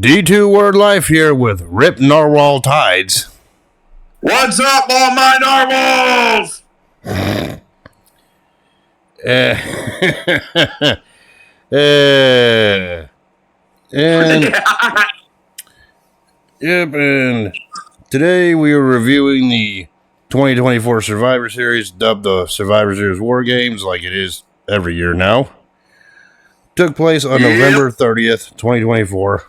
D2 Word Life here with Rip Narwhal Tides. What's up, all my narwhals? And today we are reviewing the 2024 Survivor Series, dubbed the Survivor Series War Games, like it is every year now. Took place on November 30th, 2024.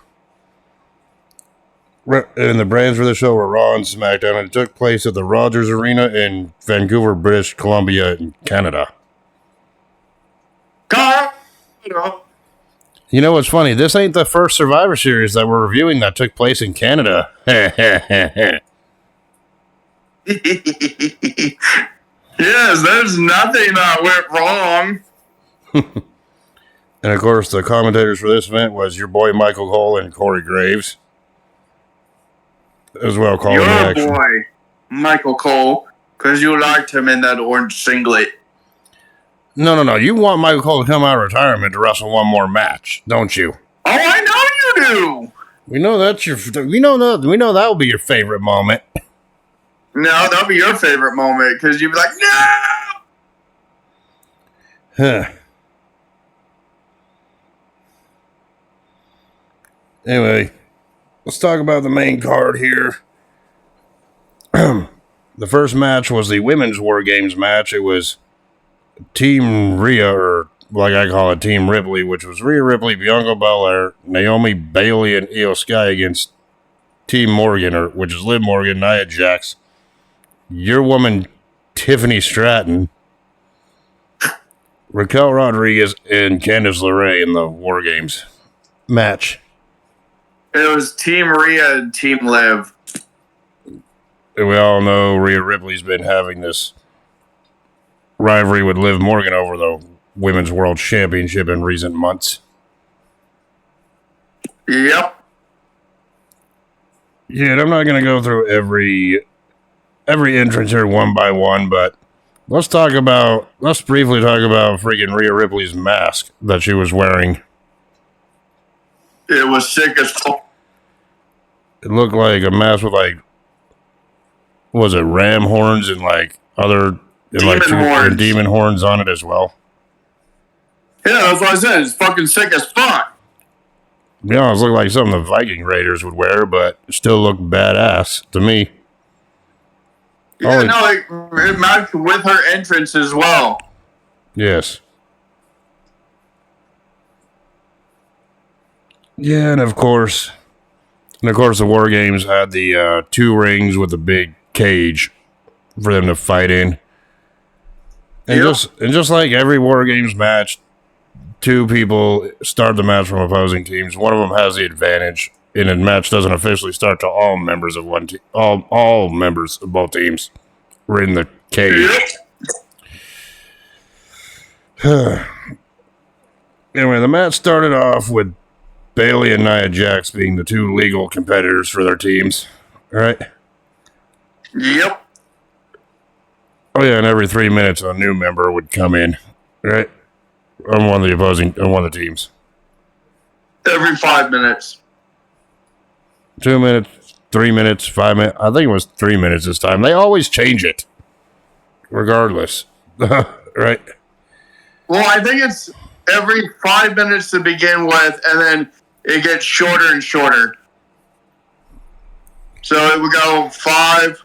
And the brands for the show were Raw and SmackDown, and it took place at the Rogers Arena in Vancouver, British Columbia, in Canada. You know what's funny? This ain't the first Survivor Series that we're reviewing that took place in Canada. Yes, there's nothing that went wrong. And of course, the commentators for this event was your boy Michael Cole and Corey Graves, as well calling the action. Your boy Michael Cole, because you liked him in that orange singlet. No. You want Michael Cole to come out of retirement to wrestle one more match, don't you? Oh, I know you do. We know that's your. We know that will be your favorite moment. No, that'll be your favorite moment because you'd be like, no. Anyway, let's talk about the main card here. The first match was the Women's War Games match. It was Team Rhea, or like I call it, Team Ripley, which was Rhea Ripley, Bianca Belair, Naomi, Bayley, and Io Sky against Team Morgan, which is Liv Morgan, Nia Jax, your woman Tiffany Stratton, Raquel Rodriguez, and Candice LeRae in the War Games match. It was Team Rhea and Team Liv. And we all know Rhea Ripley's been having this rivalry with Liv Morgan over the Women's World Championship in recent months. Yep. Yeah, and I'm not going to go through every entrance here one by one, but let's briefly talk about freaking Rhea Ripley's mask that she was wearing. It was sick as fuck. It looked like a mask with was it ram horns and demon horns on it as well. Yeah, that's what I said. It's fucking sick as fuck. Yeah, it looked like something the Viking Raiders would wear, but it still looked badass to me. Yeah, it matched with her entrance as well. Yes. Yeah, and of course, the War Games had the two rings with a big cage for them to fight in. And just like every War Games match, two people start the match from opposing teams. One of them has the advantage, and the match doesn't officially start till all members of one team. All members of both teams were in the cage. Anyway, the match started off with Bayley and Nia Jax being the two legal competitors for their teams. All right? Yep. Oh, yeah, and every 3 minutes a new member would come in, right? On one of the teams. Every 5 minutes. 2 minutes, 3 minutes, 5 minutes. I think it was 3 minutes this time. They always change it, regardless. Right? Well, I think it's every 5 minutes to begin with, and then it gets shorter and shorter. So it would go 5,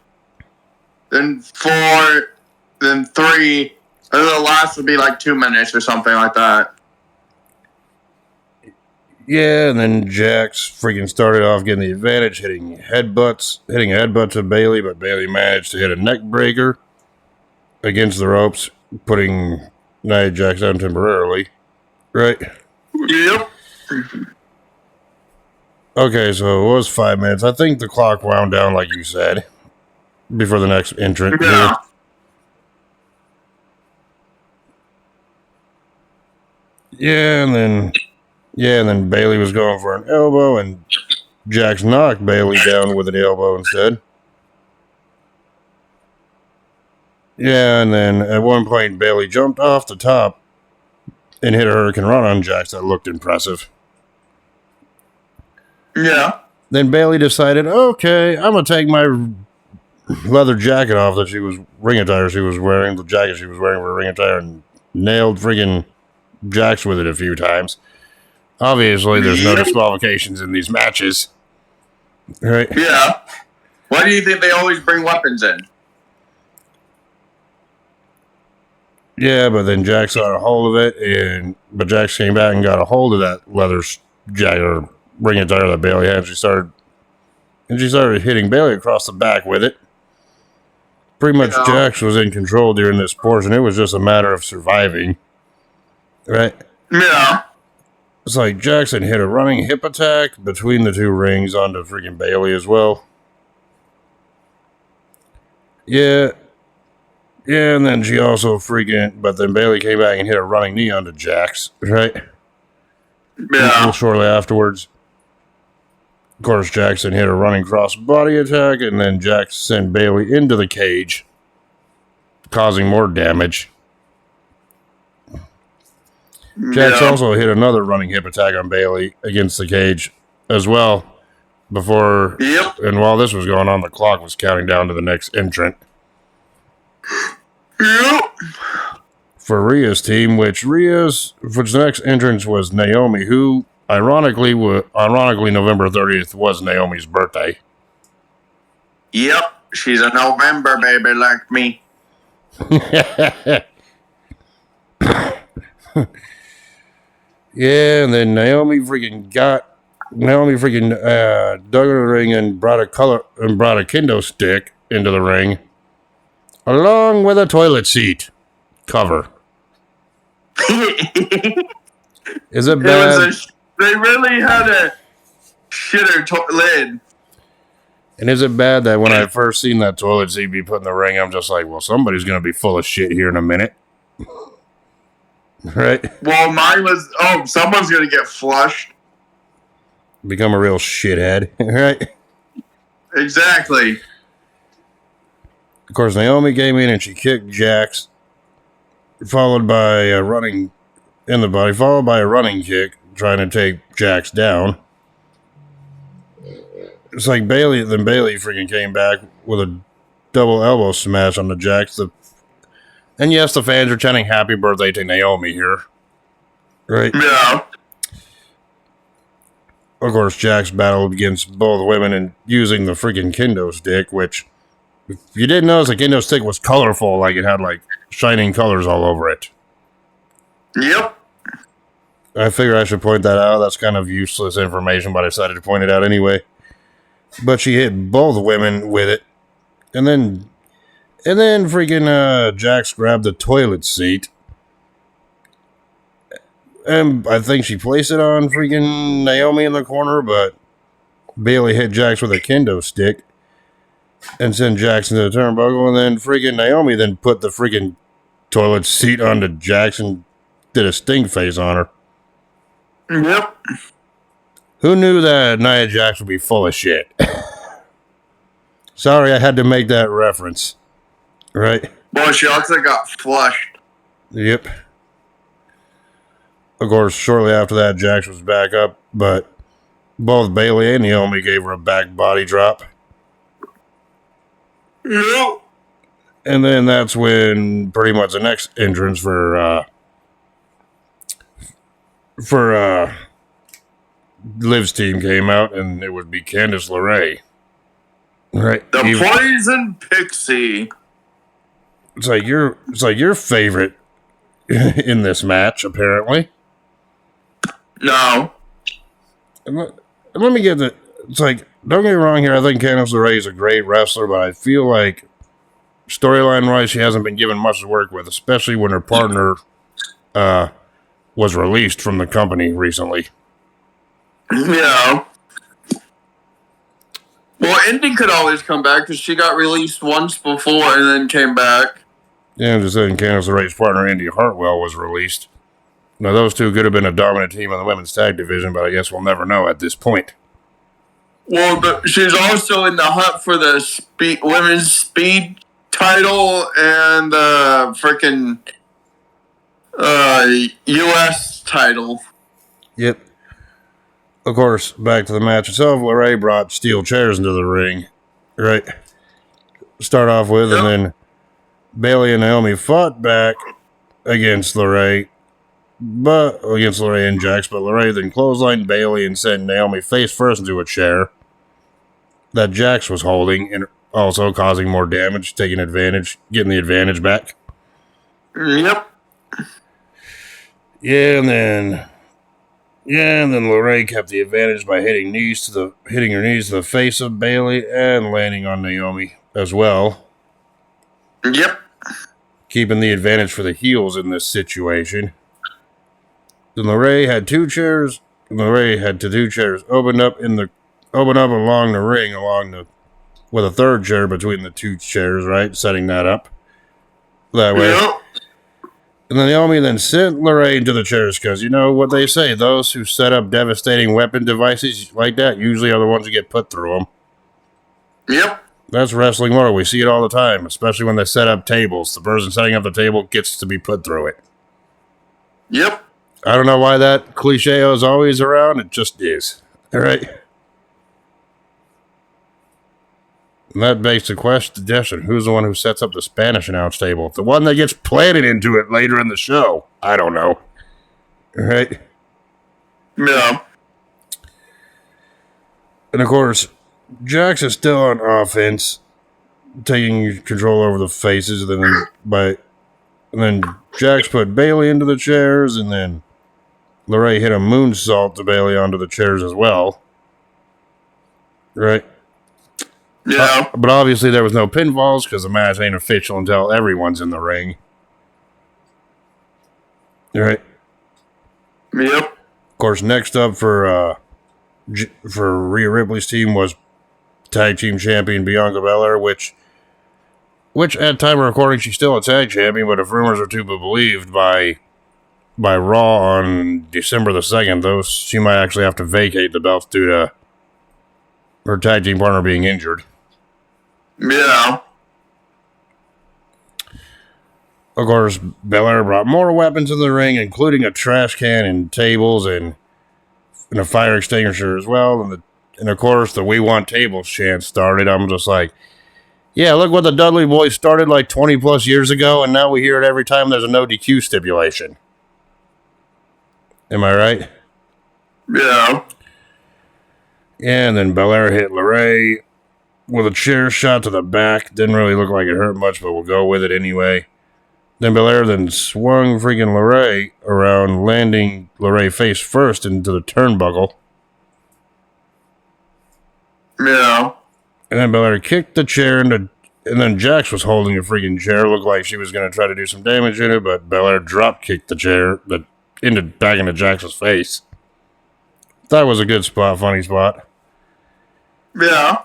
then 4, then 3, and then the last would be like 2 minutes or something like that. Yeah, and then Jax freaking started off getting the advantage, hitting a headbutt to Bayley, but Bayley managed to hit a neck breaker against the ropes, putting Nia Jax down temporarily. Right? Yep. Okay, so it was 5 minutes. I think the clock wound down, like you said, before the next entrant. Yeah. And then Bayley was going for an elbow, and Jax knocked Bayley down with an elbow instead. Yeah, and then at one point Bayley jumped off the top and hit a Hurricane Run on Jax that looked impressive. Yeah. Then Bailey decided, okay, I'm going to take my leather jacket off that ring attire she was wearing, the jacket she was wearing for a ring attire, and nailed friggin' Jax with it a few times. Obviously, there's no disqualifications in these matches. Right? Yeah. Why do you think they always bring weapons in? Yeah, but then Jax got a hold of it, but Jax came back and got a hold of that leather jacket or ring attire that Bailey had. She started hitting Bailey across the back with it. Pretty much, Jax was in control during this portion. It was just a matter of surviving, right? Yeah. It's like Jackson hit a running hip attack between the two rings onto freaking Bailey as well. Yeah, and then she also but then Bailey came back and hit a running knee onto Jax, right? Yeah. Shortly afterwards. Of course, Jackson hit a running cross-body attack, and then Jax sent Bailey into the cage, causing more damage. Jax also hit another running hip attack on Bailey against the cage as well. And while this was going on, the clock was counting down to the next entrant. Yep. For Rhea's team, which the next entrance was Naomi, who ironically November 30th was Naomi's birthday. Yep, she's a November baby like me. Yeah, and then Naomi freaking dug in the ring and brought a kendo stick into the ring, along with a toilet seat cover. Is it bad? They really had a shitter lid. And is it bad that when I first seen that toilet seat be put in the ring, I'm just like, well, somebody's going to be full of shit here in a minute. Right? Well, mine was, someone's going to get flushed. Become a real shithead. Right? Exactly. Of course, Naomi came in and she kicked Jax, followed by a running kick, trying to take Jax down. It's like Bailey freaking came back with a double elbow smash on the Jax. And yes, the fans are chanting happy birthday to Naomi here. Right? Yeah. Of course, Jax battled against both women and using the freaking kendo stick, which, if you didn't notice, the kendo stick was colorful, like it had like shining colors all over it. Yep. I figure I should point that out. That's kind of useless information, but I decided to point it out anyway. But she hit both women with it. And then freaking Jax grabbed the toilet seat. And I think she placed it on freaking Naomi in the corner, but Bailey hit Jax with a kendo stick and sent Jax into the turnbuckle. And then freaking Naomi then put the freaking toilet seat onto Jax and did a sting face on her. Yep. Who knew that Nia Jax would be full of shit? Sorry, I had to make that reference. Right? Well, she also got flushed. Yep. Of course, shortly after that, Jax was back up, but both Bailey and Naomi gave her a back body drop. Yep. And then that's when pretty much the next entrance for Liv's team came out, and it would be Candice LeRae. Right? The Poison Pixie. It's like your favorite in this match, apparently. No. And let me get the. It's like, don't get me wrong here. I think Candice LeRae is a great wrestler, but I feel like storyline-wise, she hasn't been given much to work with, especially when her partner was released from the company recently. Yeah. Well, Indy could always come back because she got released once before and then came back. Yeah, I'm just saying Candice LeRae's partner, Indy Hartwell, was released. Now, those two could have been a dominant team in the women's tag division, but I guess we'll never know at this point. Well, she's also in the hunt for the women's speed title and the freaking U.S. title. Yep. Of course, back to the match itself, LeRae brought steel chairs into the ring, right? Start off with, and then Bailey and Naomi fought back against LeRae, against LeRae and Jax, but LeRae then clotheslined Bailey and sent Naomi face first into a chair that Jax was holding, and also causing more damage, getting the advantage back. Yep. And then LeRae kept the advantage by hitting her knees to the face of Bailey and landing on Naomi as well. Yep. Keeping the advantage for the heels in this situation. Then LeRae had two chairs opened up along the ring, with a third chair between the two chairs, right? Setting that up that way. Yep. And then Naomi then sent LeRae into the chairs because you know what they say: those who set up devastating weapon devices like that usually are the ones who get put through them. Yep. That's wrestling lore. We see it all the time, especially when they set up tables. The person setting up the table gets to be put through it. Yep. I don't know why that cliche is always around. It just is. All right. And that begs the question, who's the one who sets up the Spanish announce table? The one that gets planted into it later in the show. I don't know. All right. Yeah. And of course, Jax is still on offense, taking control over the faces, and then Jax put Bailey into the chairs, and then LeRae hit a moonsault to Bailey onto the chairs as well. Right? Yeah. But obviously there was no pinfalls because the match ain't official until everyone's in the ring. Right? Yep. Of course, next up for Rhea Ripley's team was tag team champion Bianca Belair, which at time of recording she's still a tag champion, but if rumors are to be believed by Raw on December the 2nd, though, she might actually have to vacate the belts due to her tag team partner being injured. Yeah. Of course, Belair brought more weapons in the ring, including a trash can and tables and a fire extinguisher as well. And of course, the "We Want Tables" chant started. I'm just like, yeah, look what the Dudley Boys started like 20 plus years ago, and now we hear it every time there's a no DQ stipulation. Am I right? Yeah. And then Belair hit LeRae with a chair shot to the back. Didn't really look like it hurt much, but we'll go with it anyway. Then Belair then swung freaking LeRae around, landing LeRae face first into the turnbuckle. Yeah. And then Belair kicked the chair and then Jax was holding a freaking chair. Looked like she was going to try to do some damage in it, but Belair drop kicked the chair back into Jax's face. That was a good spot, funny spot. Yeah.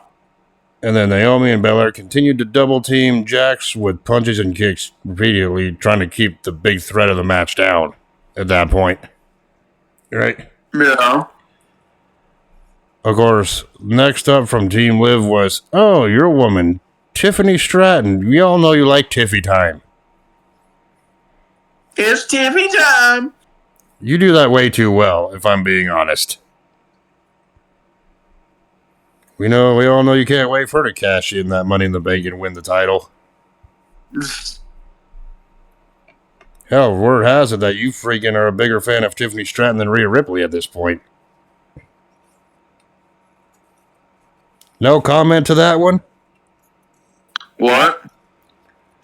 And then Naomi and Belair continued to double team Jax with punches and kicks repeatedly, trying to keep the big threat of the match down at that point. Right? Yeah. Of course, next up from Team Liv was, oh, you're a woman, Tiffany Stratton. We all know you like Tiffy time. It's Tiffy time. You do that way too well, if I'm being honest. We all know you can't wait for her to cash in that Money in the Bank and win the title. Hell, word has it that you freaking are a bigger fan of Tiffany Stratton than Rhea Ripley at this point. No comment to that one? What?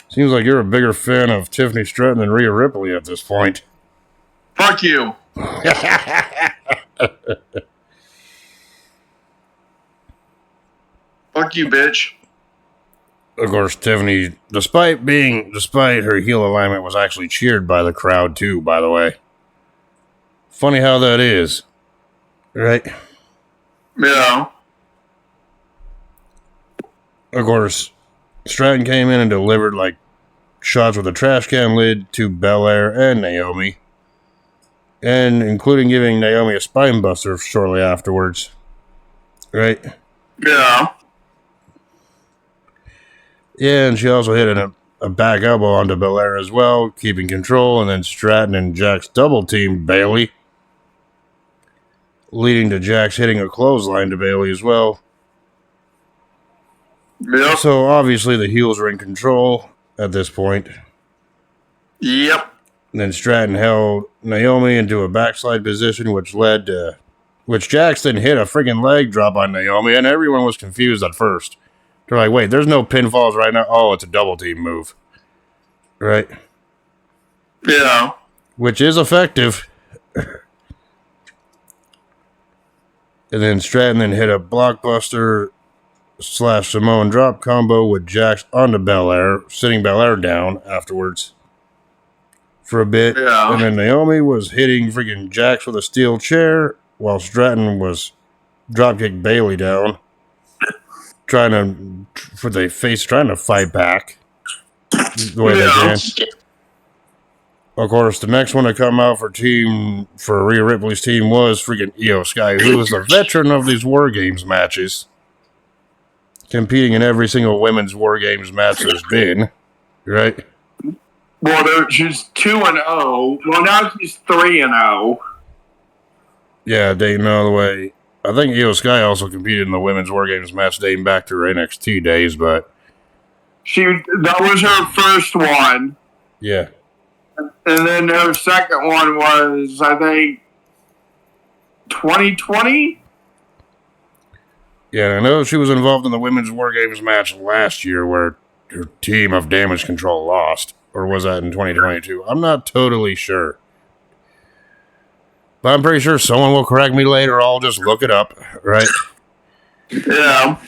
Seems like you're a bigger fan of Tiffany Stratton than Rhea Ripley at this point. Fuck you. Fuck you, bitch. Of course, Tiffany, despite her heel alignment, was actually cheered by the crowd too, by the way. Funny how that is. Right? Yeah. Of course, Stratton came in and delivered like shots with a trash can lid to Belair and Naomi. And including giving Naomi a spine buster shortly afterwards. Right? Yeah. Yeah, and she also hit a back elbow onto Belair as well, keeping control, and then Stratton and Jax double teamed Bailey. leading to Jax hitting a clothesline to Bailey as well. Yep. So obviously the heels were in control at this point. Yep. And then Stratton held Naomi into a backslide position, which Jax then hit a freaking leg drop on Naomi, and everyone was confused at first. They're like, wait, there's no pinfalls right now. Oh, it's a double team move. Right? Yeah. Which is effective. And then Stratton then hit a blockbuster / Samoan drop combo with Jax onto Belair, sitting Belair down afterwards for a bit. Yeah. And then Naomi was hitting freaking Jax with a steel chair while Stratton was dropkick Bailey down, trying to fight back the way they can. Of course, the next one to come out for Rhea Ripley's team was freaking Io Sky, who was a veteran of these War Games matches, competing in every single women's War Games match there's been, right? Well, she's 2-0. Well, now she's 3-0. Yeah, dating all the way. I think Io Sky also competed in the women's War Games match dating back to her NXT days, but that was her first one. Yeah. And then her second one was, I think, 2020? Yeah, I know she was involved in the women's War Games match last year where her team of Damage Control lost. Or was that in 2022? I'm not totally sure. But I'm pretty sure someone will correct me later. I'll just look it up, right? Yeah.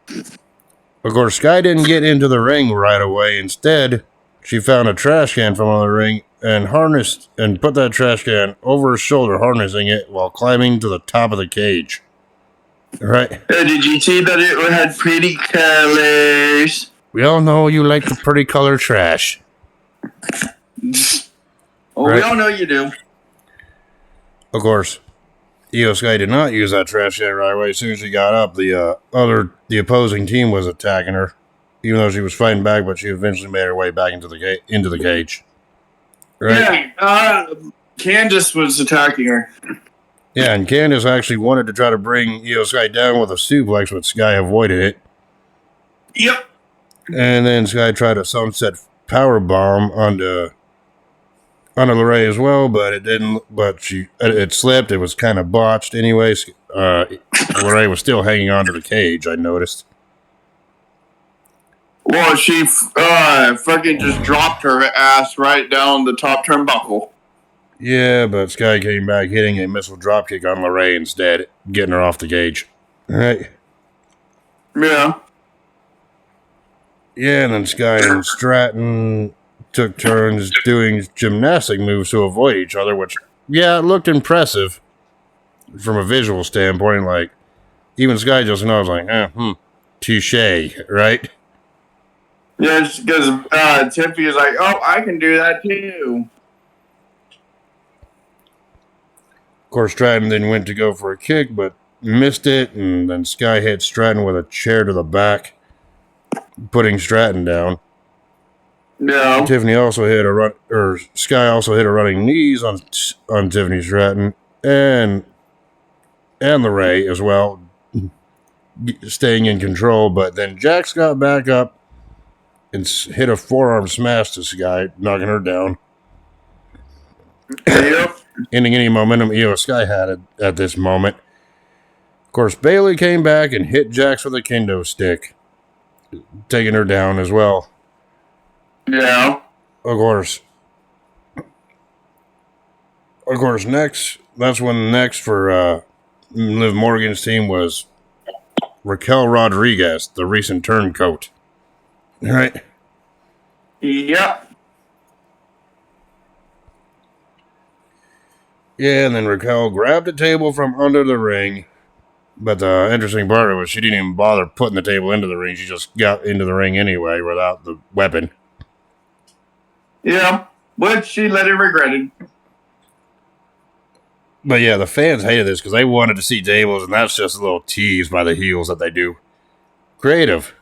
Of course, Sky didn't get into the ring right away. Instead, she found a trash can from under the ring and harnessed and put that trash can over her shoulder, harnessing it while climbing to the top of the cage. Right? Did you see that it had pretty colors? We all know you like the pretty color trash. Oh, right? We all know you do. Of course, Io Sky did not use that trash can right away. As soon as she got up, the opposing team was attacking her, even though she was fighting back. But she eventually made her way back into the cage. Right? Yeah, Candace was attacking her. Yeah, and Candace actually wanted to try to bring Io Sky down with a suplex, but Sky avoided it. Yep. And then Sky tried a sunset power bomb onto LeRae as well, but it didn't. But it slipped. It was kind of botched. Anyways, LeRae was still hanging onto the cage. I noticed. Well, she fucking just dropped her ass right down the top turnbuckle. Yeah, but Sky came back hitting a missile dropkick on LeRae instead, getting her off the cage. All right. Yeah. Yeah, and then Sky and Stratton took turns doing gymnastic moves to avoid each other, which, yeah, it looked impressive from a visual standpoint. Like, even Sky just knows, like, touche, right? Yeah, because Tiffany is like, oh, I can do that too. Of course, Stratton then went to go for a kick, but missed it, and then Sky hit Stratton with a chair to the back, putting Stratton down. Yeah. Tiffany also hit Sky also hit a running knees on Tiffany Stratton and LeRae as well, staying in control. But then Jax got back up and hit a forearm smash to Sky, knocking her down. Yep. Ending any momentum Io Sky had at this moment. Of course, Bailey came back and hit Jax with a kendo stick, taking her down as well. Yeah. Of course, that's when next for Liv Morgan's team was Raquel Rodriguez, the recent turncoat. All right. Yep. Yeah, and then Raquel grabbed a table from under the ring. But the interesting part was she didn't even bother putting the table into the ring. She just got into the ring anyway without the weapon. Yeah, but she later regretted. But yeah, the fans hated this because they wanted to see tables, and that's just a little tease by the heels that they do. Creative.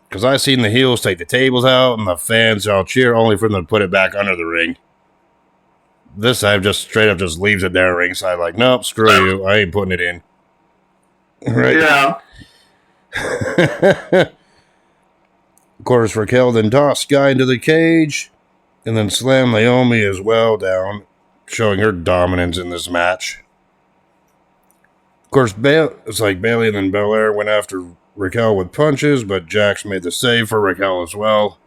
Because I've seen the heels take the tables out, and the fans all cheer only for them to put it back under the ring. this time just straight up just leaves it there ringside, like, nope, screw you, I ain't putting it in. Right? Yeah. Of course, Raquel then tossed Sky into the cage and then slammed Naomi as well down, showing her dominance in this match. Of course, it's like Bayley and then Belair went after Raquel with punches, but Jax made the save for Raquel as well,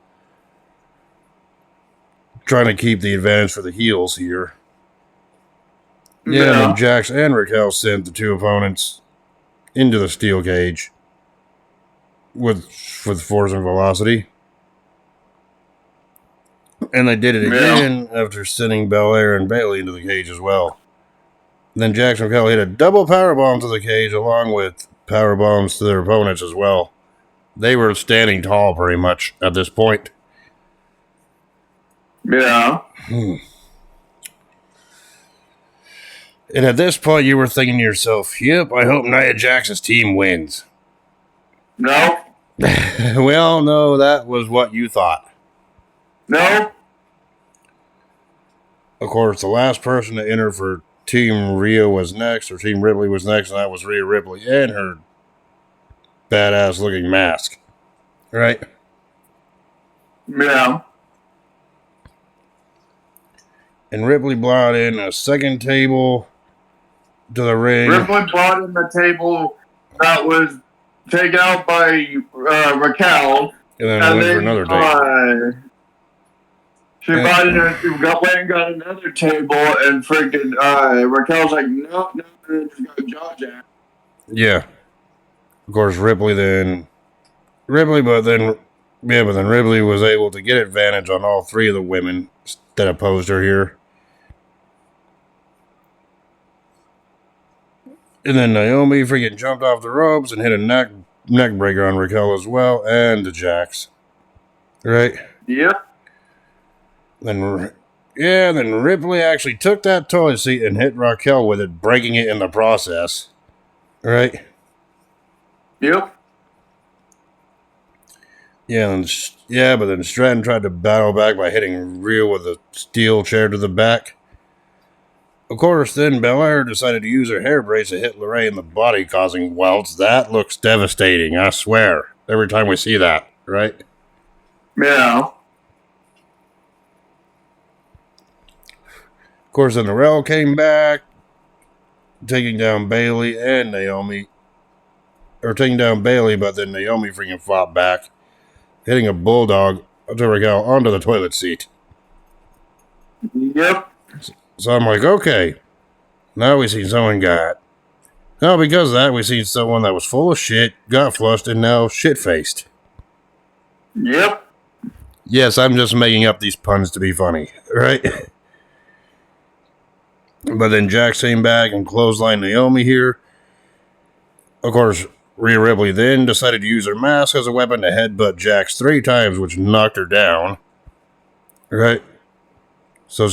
trying to keep the advantage for the heels here. Yeah, and then Jax and Raquel sent the two opponents into the steel cage with force and velocity. And they did it again after sending Belair and Bayley into the cage as well. Then Jax and Raquel hit a double powerbomb to the cage along with powerbombs to their opponents as well. They were standing tall pretty much at this point. Yeah. And at this point, you were thinking to yourself, yep, I hope Nia Jax's team wins. No. We all know that was what you thought. No. Of course, the last person to enter for Team Rhea was next, or Team Ripley was next, and that was Rhea Ripley and her badass looking mask. Right? Yeah. And Ripley brought in a second table to the ring. Ripley brought in the table that was taken out by Raquel. And then went for another table. She went and got another table, and freaking Raquel's like, no, just got jaw jack. Yeah. Of course, Ripley, but then Ripley was able to get advantage on all three of the women that opposed her here. And then Naomi freaking jumped off the ropes and hit a neck breaker on Raquel as well, and the Jax. Right? Yep. Then Ripley actually took that toilet seat and hit Raquel with it, breaking it in the process. Right? Yep. But then Stratton tried to battle back by hitting Rhea with a steel chair to the back. Of course, then Belair decided to use her hair brace to hit Lorraine in the body, causing welts. That looks devastating, I swear. Every time we see that, right? Yeah. Of course, then the Rail came back, taking down Bayley and Naomi. Or taking down Bayley, but then Naomi freaking fought back, hitting a bulldog to Raquel onto the toilet seat. Yep. So I'm like, okay, now we seen someone got. Now because of that, we seen someone that was full of shit, got flushed, and now shit-faced. Yep. Yes, I'm just making up these puns to be funny, right? But then Jax came back and clotheslined Naomi here. Of course, Rhea Ripley then decided to use her mask as a weapon to headbutt Jax 3 times, which knocked her down. Right? So,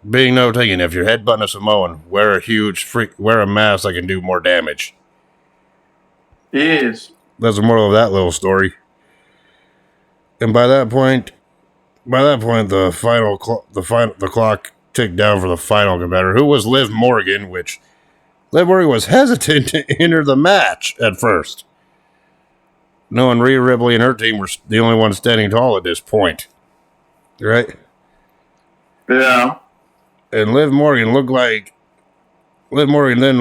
being note taken, if you're headbutting a Samoan, wear a mask that can do more damage. Yes. That's the moral of that little story. And by that point, the clock ticked down for the final competitor, who was Liv Morgan, which Liv Morgan was hesitant to enter the match at first, knowing Rhea Ripley and her team were the only ones standing tall at this point. Right? Yeah. And Liv Morgan then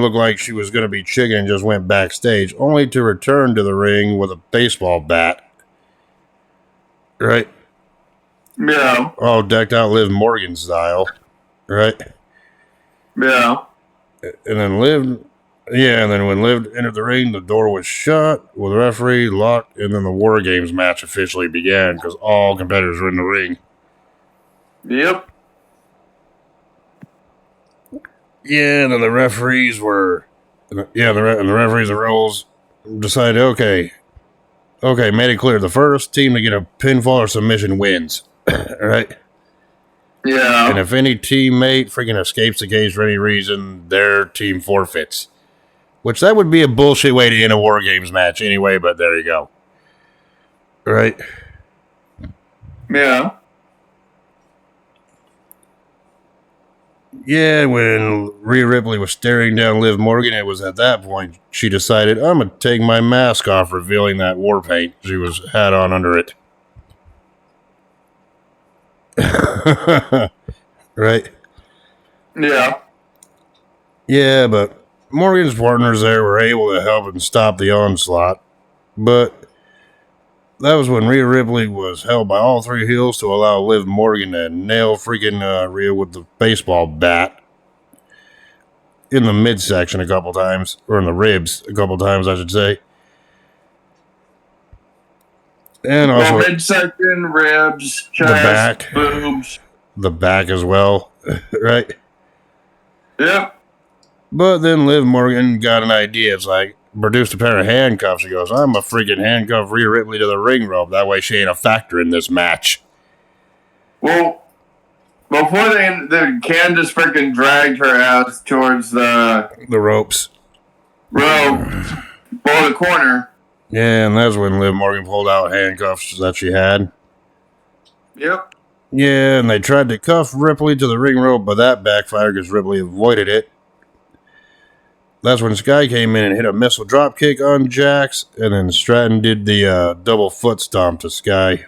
looked like she was going to be chicken and just went backstage, only to return to the ring with a baseball bat. Right? Yeah. All decked out Liv Morgan style. Right? Yeah. And then when Liv entered the ring, the door was shut with the referee locked, and then the War Games match officially began because all competitors were in the ring. Yep. Yeah, and then the referees and the rules decided, okay, made it clear. The first team to get a pinfall or submission wins. Right? Yeah. And if any teammate freaking escapes the cage for any reason, their team forfeits. Which that would be a bullshit way to end a War Games match anyway, but there you go. Right? Yeah. Yeah, when Rhea Ripley was staring down Liv Morgan, it was at that point she decided, I'm going to take my mask off, revealing that war paint she had on under it. Right? Yeah. Yeah, but Morgan's partners there were able to help and stop the onslaught. But that was when Rhea Ripley was held by all three heels to allow Liv Morgan to nail freaking Rhea with the baseball bat in the midsection a couple times, or in the ribs a couple times, I should say. And also midsection, ribs, chest, the back, boobs, the back as well, right? Yep. But then Liv Morgan got an idea. It's like, produced a pair of handcuffs. She goes, I'm a freaking handcuff Rhea Ripley to the ring rope. That way she ain't a factor in this match. Well, before Candace freaking dragged her ass towards the ropes. Rope for the corner. Yeah, and that's when Liv Morgan pulled out handcuffs that she had. Yep. Yeah, and they tried to cuff Ripley to the ring rope, but that backfired because Ripley avoided it. That's when Sky came in and hit a missile drop kick on Jax, and then Stratton did the double foot stomp to Sky.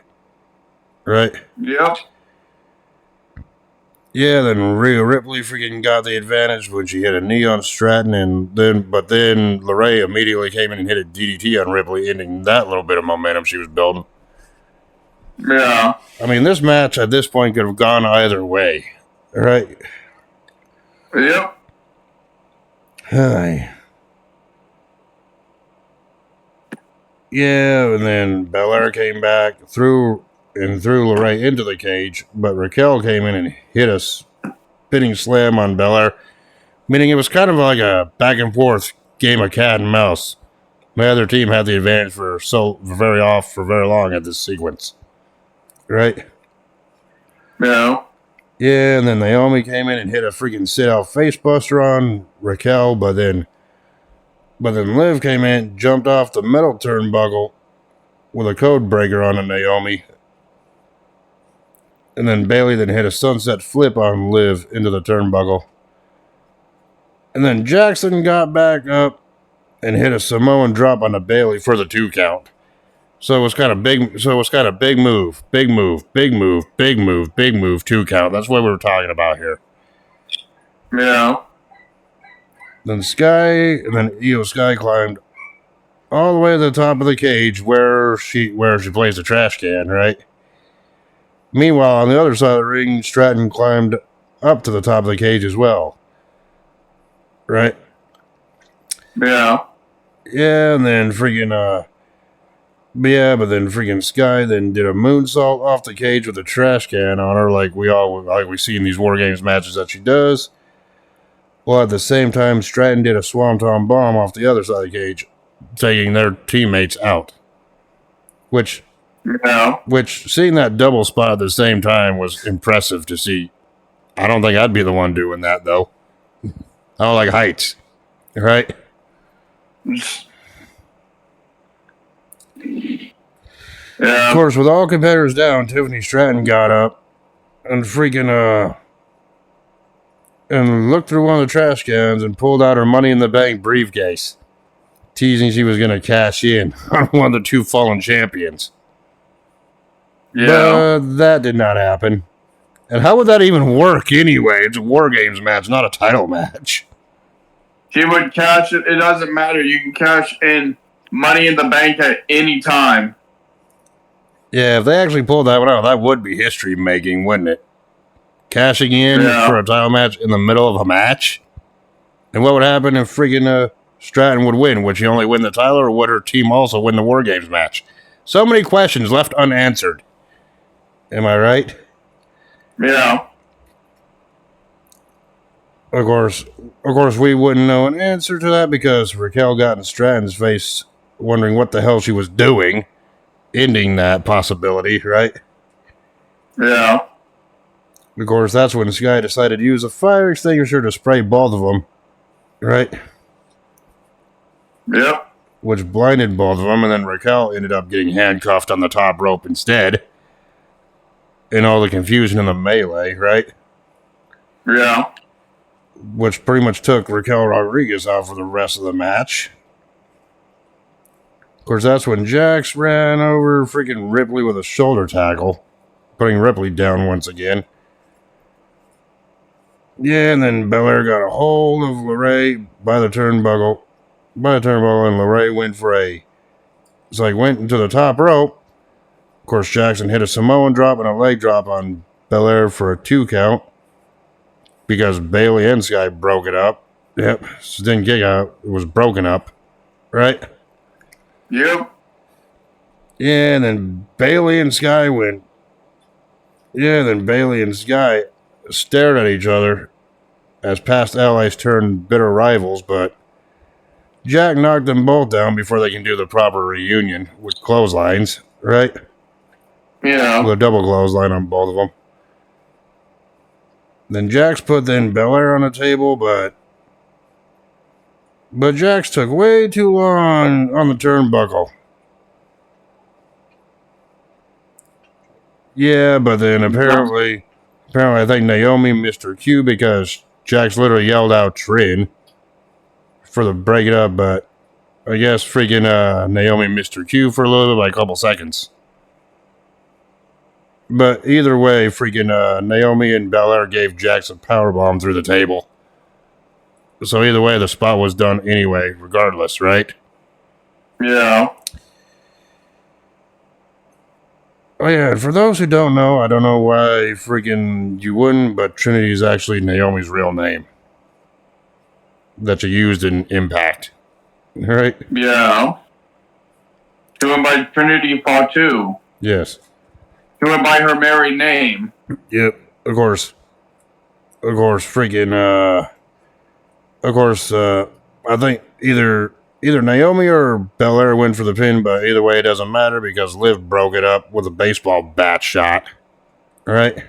Right? Yep. Yeah, then Rhea Ripley freaking got the advantage when she hit a knee on Stratton, but then LeRae immediately came in and hit a DDT on Ripley, ending that little bit of momentum she was building. Yeah. I mean, this match at this point could have gone either way. Right? Yep. Hi. Yeah, and then Belair came back, threw LeRae into the cage, but Raquel came in and hit a spinning slam on Belair, meaning it was kind of like a back and forth game of cat and mouse. The other team had the advantage for very long at this sequence. Right? Yeah. Yeah, and then Naomi came in and hit a freaking sit-out facebuster on Raquel, but then Liv came in, jumped off the metal turnbuckle with a code breaker on Naomi. And then Bayley then hit a sunset flip on Liv into the turnbuckle. And then Jackson got back up and hit a Samoan drop on Bayley for the 2 count. So it was kind of big. So it was kind of big move, 2 count. That's what we were talking about here. Yeah. Then Io Sky climbed all the way to the top of the cage where she plays the trash can, right? Meanwhile, on the other side of the ring, Stratton climbed up to the top of the cage as well. Right? Yeah. Yeah, and then freaking but then freaking Sky then did a moonsault off the cage with a trash can on her, like we see in these War Games matches that she does. Well, at the same time, Stratton did a Swanton bomb off the other side of the cage, taking their teammates out. Which seeing that double spot at the same time was impressive to see. I don't think I'd be the one doing that, though. I don't like heights. Right? Yeah. Of course, with all competitors down, Tiffany Stratton got up and freaking and looked through one of the trash cans and pulled out her Money in the Bank briefcase, teasing she was going to cash in on one of the 2 fallen champions. Yeah. But that did not happen. And how would that even work anyway? It's a War Games match, not a title match. She would cash it. It doesn't matter. You can cash in Money in the Bank at any time. Yeah, if they actually pulled that one out, that would be history making, wouldn't it? Cashing in for a title match in the middle of a match? And what would happen if freaking Stratton would win? Would she only win the title, or would her team also win the War Games match? So many questions left unanswered. Am I right? Yeah. Of course, we wouldn't know an answer to that because Raquel got in Stratton's face wondering what the hell she was doing, ending that possibility, right? Yeah. Of course, that's when Sky decided to use a fire extinguisher to spray both of them, right? Yep. Which blinded both of them, and then Raquel ended up getting handcuffed on the top rope instead. In all the confusion in the melee, right? Yeah. which pretty much took Raquel Rodriguez out for the rest of the match. Of course, that's when Jax ran over freaking Ripley with a shoulder tackle, putting Ripley down once again. Yeah, and then Belair got a hold of LeRae by the turnbuckle, and LeRae went went into the top rope. Of course, Jackson hit a Samoan drop and a leg drop on Belair for a 2 count because Bayley and Sky broke it up. Yep, so didn't kick out; it was broken up, right? Yep. Yeah, and then Bayley and Sky stared at each other as past allies turned bitter rivals, but Jack knocked them both down before they can do the proper reunion with clotheslines, right? Yeah. With a double clothesline on both of them. Then Jax put Belair on the table, but Jax took way too long on the turnbuckle. Yeah, but then apparently I think Naomi missed her cue because Jax literally yelled out Trin for the break it up, but I guess freaking Naomi missed her cue for a little bit, by a couple seconds. But either way, freaking Naomi and Belair gave Jax a powerbomb through the table. So either way, the spot was done anyway, regardless, right? Yeah. Oh yeah, and for those who don't know, I don't know why freaking you wouldn't, but Trinity is actually Naomi's real name that you used in Impact, right? Yeah. She went by Trinity Fatu. Yes. She went by her married name. Yep. Of course, freaking. I think either Naomi or Belair went for the pin, but either way, it doesn't matter because Liv broke it up with a baseball bat shot. All right.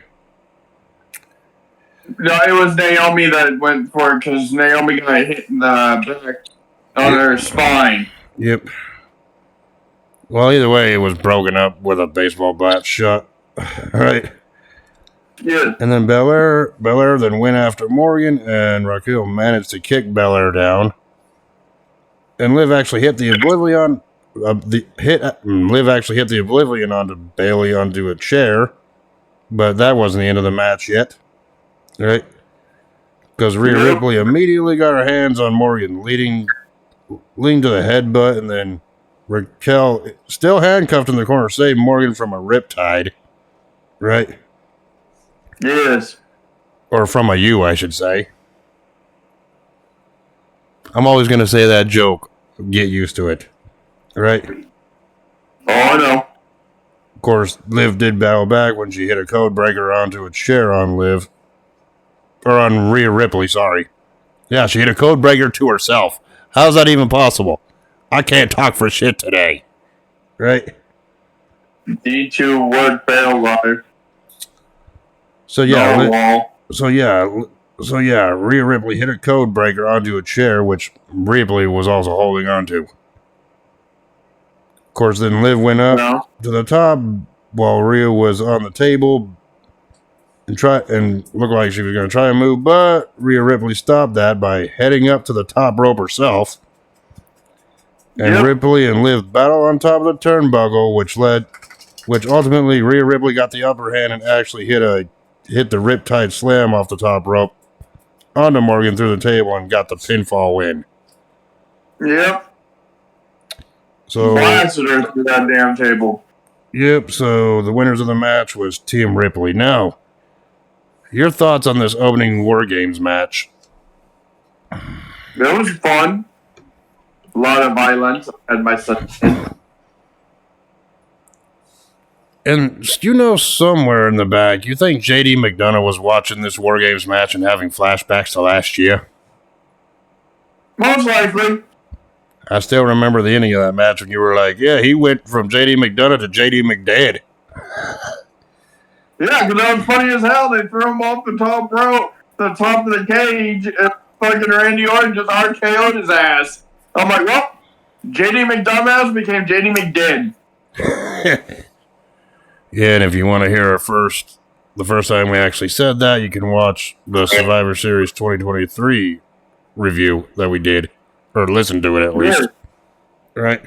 No, it was Naomi that went for it because Naomi got hit in the back on her spine. Yep. Well, either way, it was broken up with a baseball bat shot. All right. Yeah. And then Belair then went after Morgan, and Raquel managed to kick Belair down. And Liv actually hit the Oblivion. Liv actually hit the Oblivion onto Bayley onto a chair, but that wasn't the end of the match yet, right? Because Rhea Ripley immediately got her hands on Morgan, leading to the headbutt, and then Raquel, still handcuffed in the corner, saved Morgan from a Riptide, right? Yes. Or from a U, I should say. I'm always going to say that joke. Get used to it. Right? Oh, I know. Of course, Liv did battle back when she hit a code breaker onto a chair on Liv. Or on Rhea Ripley, sorry. Yeah, she hit a code breaker to herself. How's that even possible? I can't talk for shit today. Right? D2 word fail life. So yeah, Rhea Ripley hit a code breaker onto a chair, which Ripley was also holding onto. Of course, then Liv went up to the top while Rhea was on the table and looked like she was going to try and move, but Rhea Ripley stopped that by heading up to the top rope herself. And Ripley and Liv battled on top of the turnbuckle, which ultimately Rhea Ripley got the upper hand and actually hit the Riptide Slam off the top rope onto Morgan through the table and got the pinfall win. Yep. So blasted her through that damn table. Yep, so the winners of the match was Team Ripley. Now, your thoughts on this opening War Games match? It was fun. A lot of violence. I had my son. And you know, somewhere in the back, you think JD McDonough was watching this War Games match and having flashbacks to last year? Most likely. I still remember the ending of that match when you were like, yeah, he went from JD McDonough to JD McDead. Yeah, because that was funny as hell. They threw him off the top rope, the top of the cage, and fucking Randy Orton just RKO'd his ass. I'm like, well, JD McDumbass became JD McDead. Yeah, and if you want to hear our first the first time we actually said that, you can watch the Survivor Series 2023 review that we did, or listen to it at least. Right?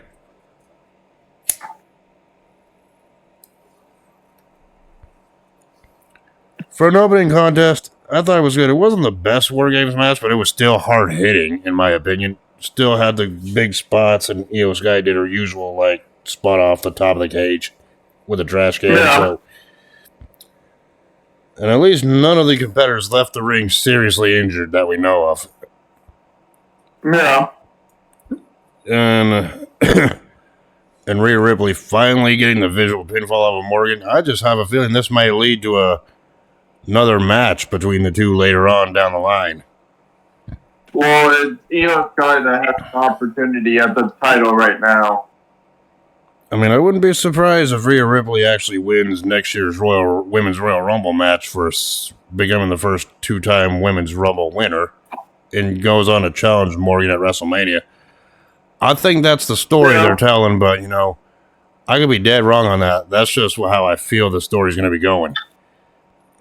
For an opening contest, I thought it was good. It wasn't the best War Games match, but it was still hard hitting, in my opinion. Still had the big spots, and Io Sky did her usual, like, spot off the top of the cage with a trash can. Yeah. So, and at least none of the competitors left the ring seriously injured that we know of. Yeah. And and Rhea Ripley finally getting the visual pinfall of Morgan. I just have a feeling this might lead to another match between the two later on down the line. Well, it's Io Sky that has an opportunity at the title right now. I mean, I wouldn't be surprised if Rhea Ripley actually wins next year's Women's Royal Rumble match for becoming the first two-time Women's Rumble winner and goes on to challenge Morgan at WrestleMania. I think that's the story they're telling, but, you know, I could be dead wrong on that. That's just how I feel the story's going to be going.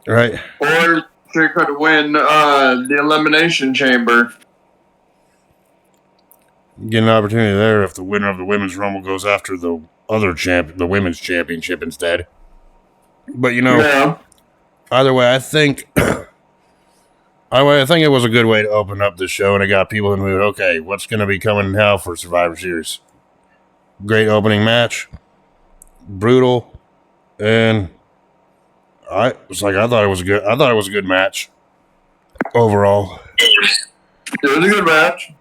Right? Or she could win the Elimination Chamber. Get an opportunity there if the winner of the Women's Rumble goes after the other the Women's Championship instead. But, you know, either way, I think it was a good way to open up the show, and it got people in the mood. Okay, what's going to be coming now for Survivor Series? Great opening match, brutal, and I thought it was a good match overall. It was a good match.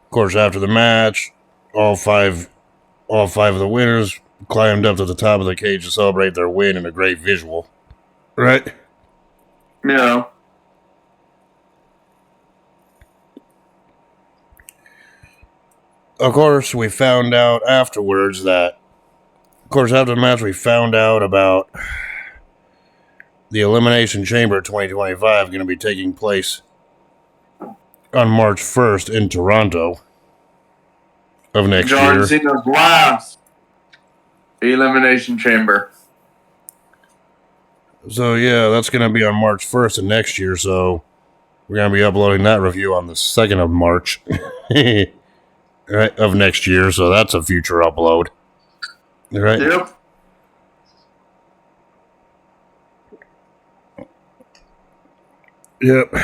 Of course, after the match, all five of the winners climbed up to the top of the cage to celebrate their win in a great visual. Right? Yeah. Of course, we found out afterwards that, after the match, we found out about the Elimination Chamber 2025 going to be taking place on March 1st in Toronto of next year. John Cena's last Elimination Chamber. So, yeah, that's going to be on March 1st of next year, so we're going to be uploading that review on the 2nd of March right, of next year, so that's a future upload. Right? Yep. Yep.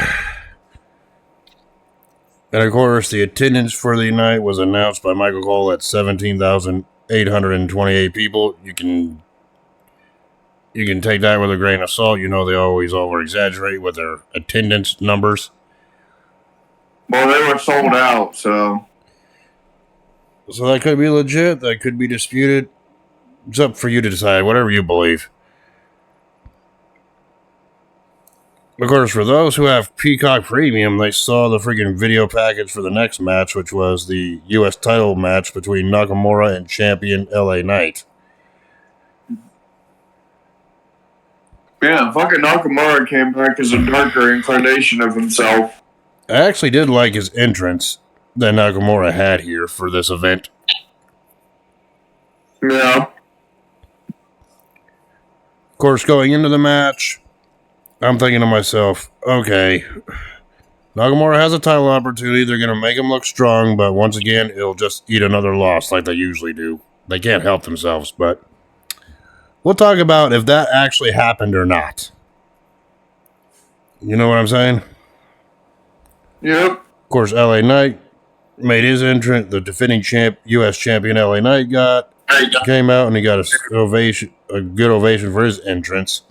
And of course, the attendance for the night was announced by Michael Cole at 17,828 people. You can take that with a grain of salt. You know they always over-exaggerate with their attendance numbers. Well, they were sold out, so... So that could be legit. That could be disputed. It's up for you to decide, whatever you believe. Of course, for those who have Peacock Premium, they saw the freaking video package for the next match, which was the U.S. title match between Nakamura and champion LA Knight. Yeah, fucking Nakamura came back as a darker incarnation of himself. I actually did like his entrance that Nakamura had here for this event. Yeah. Of course, going into the match, I'm thinking to myself, okay, Nakamura has a title opportunity. They're going to make him look strong, but once again, it'll just eat another loss like they usually do. They can't help themselves, but we'll talk about if that actually happened or not. You know what I'm saying? Yep. Of course, LA Knight made his entrance. The defending U.S. champion LA Knight came out and he got a good ovation for his entrance.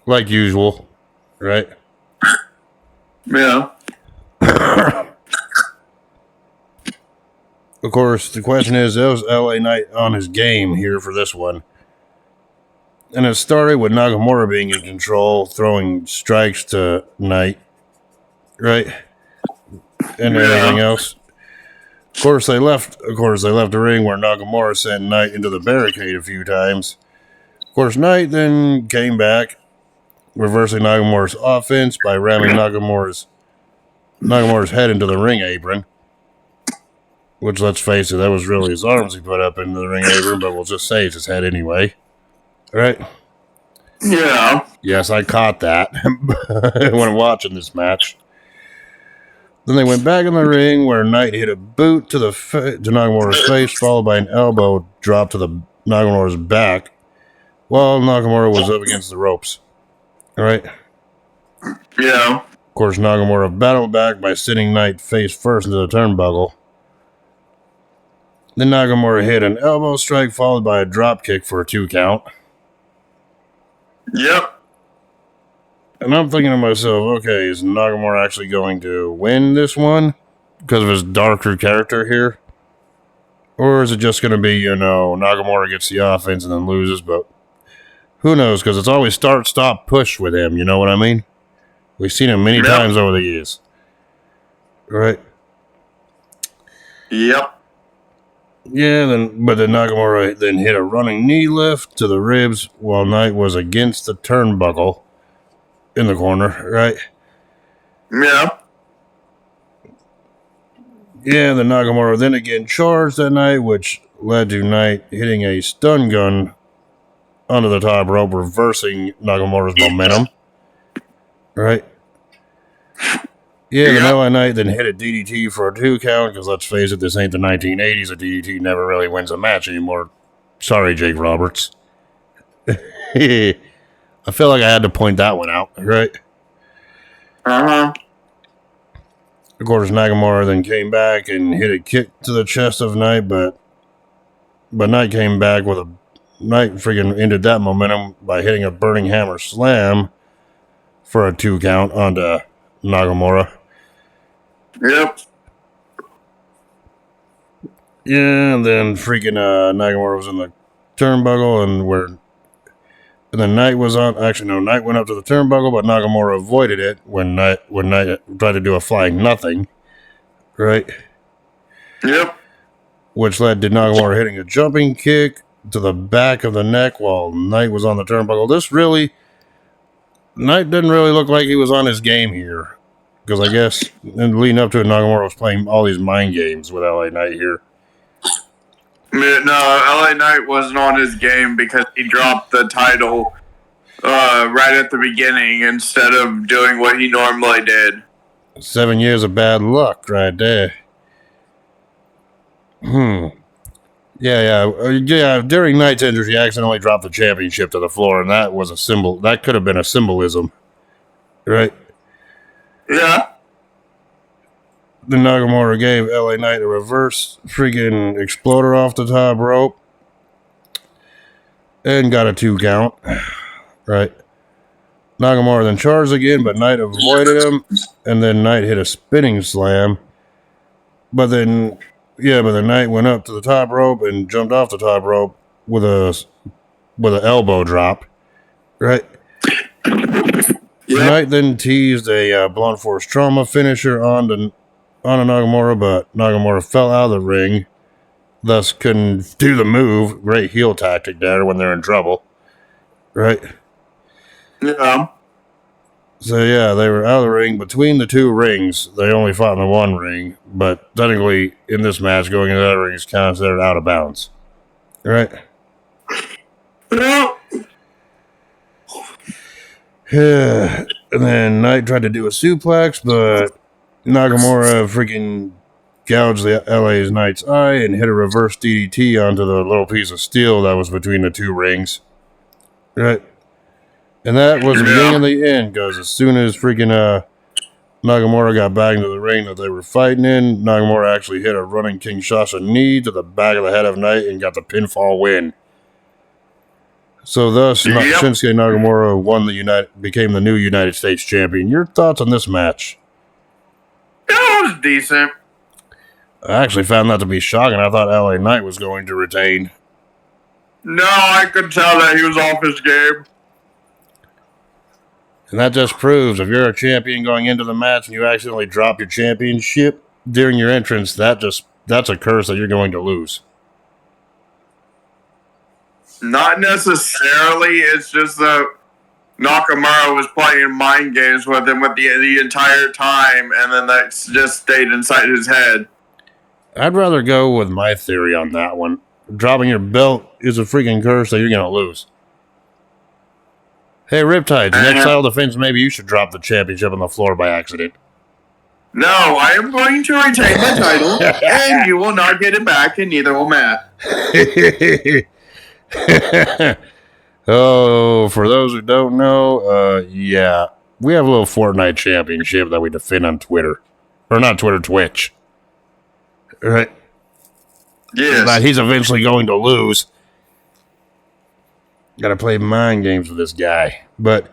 Like usual, right? Yeah. Of course, the question is LA Knight on his game here for this one? And it started with Nakamura being in control, throwing strikes to Knight, right? And everything else. Of course, they left the ring where Nakamura sent Knight into the barricade a few times. Of course, Knight then came back, reversing Nakamura's offense by ramming Nakamura's head into the ring apron. Which, let's face it, that was really his arms he put up into the ring apron, but we'll just say it's his head anyway. Right? Yeah. Yes, I caught that when watching this match. Then they went back in the ring where Knight hit a boot to Nakamura's face, followed by an elbow drop to the Nakamura's back, while Nakamura was up against the ropes. All right? Yeah. Of course, Nakamura battled back by sitting Knight face first into the turnbuckle. Then Nakamura hit an elbow strike, followed by a drop kick for a 2 count. Yep. And I'm thinking to myself, okay, is Nakamura actually going to win this one because of his darker character here? Or is it just going to be, Nakamura gets the offense and then loses, but who knows, because it's always start, stop, push with him, you know what I mean? We've seen him many times over the years. Right? Yep. Yeah, but then Nakamura then hit a running knee lift to the ribs while Knight was against the turnbuckle in the corner, right? Yeah. Yeah, the Nakamura then again charged that night, which led to Knight hitting a stun gun onto the top rope, reversing Nakamura's momentum. Right? Yeah, the LA Knight then hit a DDT for a 2 count, because let's face it, this ain't the 1980s. A DDT never really wins a match anymore. Sorry, Jake Roberts. I feel like I had to point that one out, right? Uh-huh. Of course, Nakamura then came back and hit a kick to the chest of Knight, but Knight came back with a... Knight freaking ended that momentum by hitting a burning hammer slam for a 2 count onto Nakamura. Yep. Yeah, and then freaking Nakamura was in the turnbuckle, and then Knight was on. Actually, no, Knight went up to the turnbuckle, but Nakamura avoided it when Knight tried to do a flying nothing. Right? Yep. Which led to Nakamura hitting a jumping kick to the back of the neck while Knight was on the turnbuckle. Knight didn't really look like he was on his game here. Because I guess, and leading up to it, Nakamura was playing all these mind games with LA Knight here. No, LA Knight wasn't on his game because he dropped the title right at the beginning instead of doing what he normally did. 7 years of bad luck right there. Yeah. During Knight's injury, he accidentally dropped the championship to the floor, and that was a symbol. That could have been a symbolism. Right? Yeah. Then Nakamura gave LA Knight a reverse freaking exploder off the top rope and got a 2 count. Right. Nakamura then charged again, but Knight avoided him, and then Knight hit a spinning slam. But then Knight went up to the top rope and jumped off the top rope with an elbow drop. Right. Yep. Knight then teased a blunt force trauma finisher onto Nakamura, but Nakamura fell out of the ring, thus couldn't do the move. Great heel tactic there when they're in trouble. Right? Yeah. So yeah, they were out of the ring. Between the 2 rings, they only fought in the 1 ring, but technically in this match, going into that ring is considered out of bounds. Right? Yeah. And then Knight tried to do a suplex, but Nakamura freaking gouged the LA's Knight's eye and hit a reverse DDT onto the little piece of steel that was between the 2 rings. Right? And that was the beginning of the end, because as soon as freaking Nakamura got back into the ring that they were fighting in, Nakamura actually hit a running Kinshasa knee to the back of the head of Knight and got the pinfall win. So thus, Shinsuke Nakamura became the new United States champion. Your thoughts on this match? It was decent. I actually found that to be shocking. I thought LA Knight was going to retain. No, I could tell that he was off his game. And that just proves if you're a champion going into the match and you accidentally drop your championship during your entrance, that's a curse that you're going to lose. Not necessarily. It's just that Nakamura was playing mind games with him with the entire time, and then that just stayed inside his head. I'd rather go with my theory on that one. Dropping your belt is a freaking curse that you're going to lose. Hey, Riptidz, next title defense, maybe you should drop the championship on the floor by accident. No, I am going to retain my title, and you will not get it back, and neither will Matt. Oh, for those who don't know, yeah, we have a little Fortnite championship that we defend on Twitter. Or not Twitter, Twitch. Right? Yes. That he's eventually going to lose. Gotta play mind games with this guy. But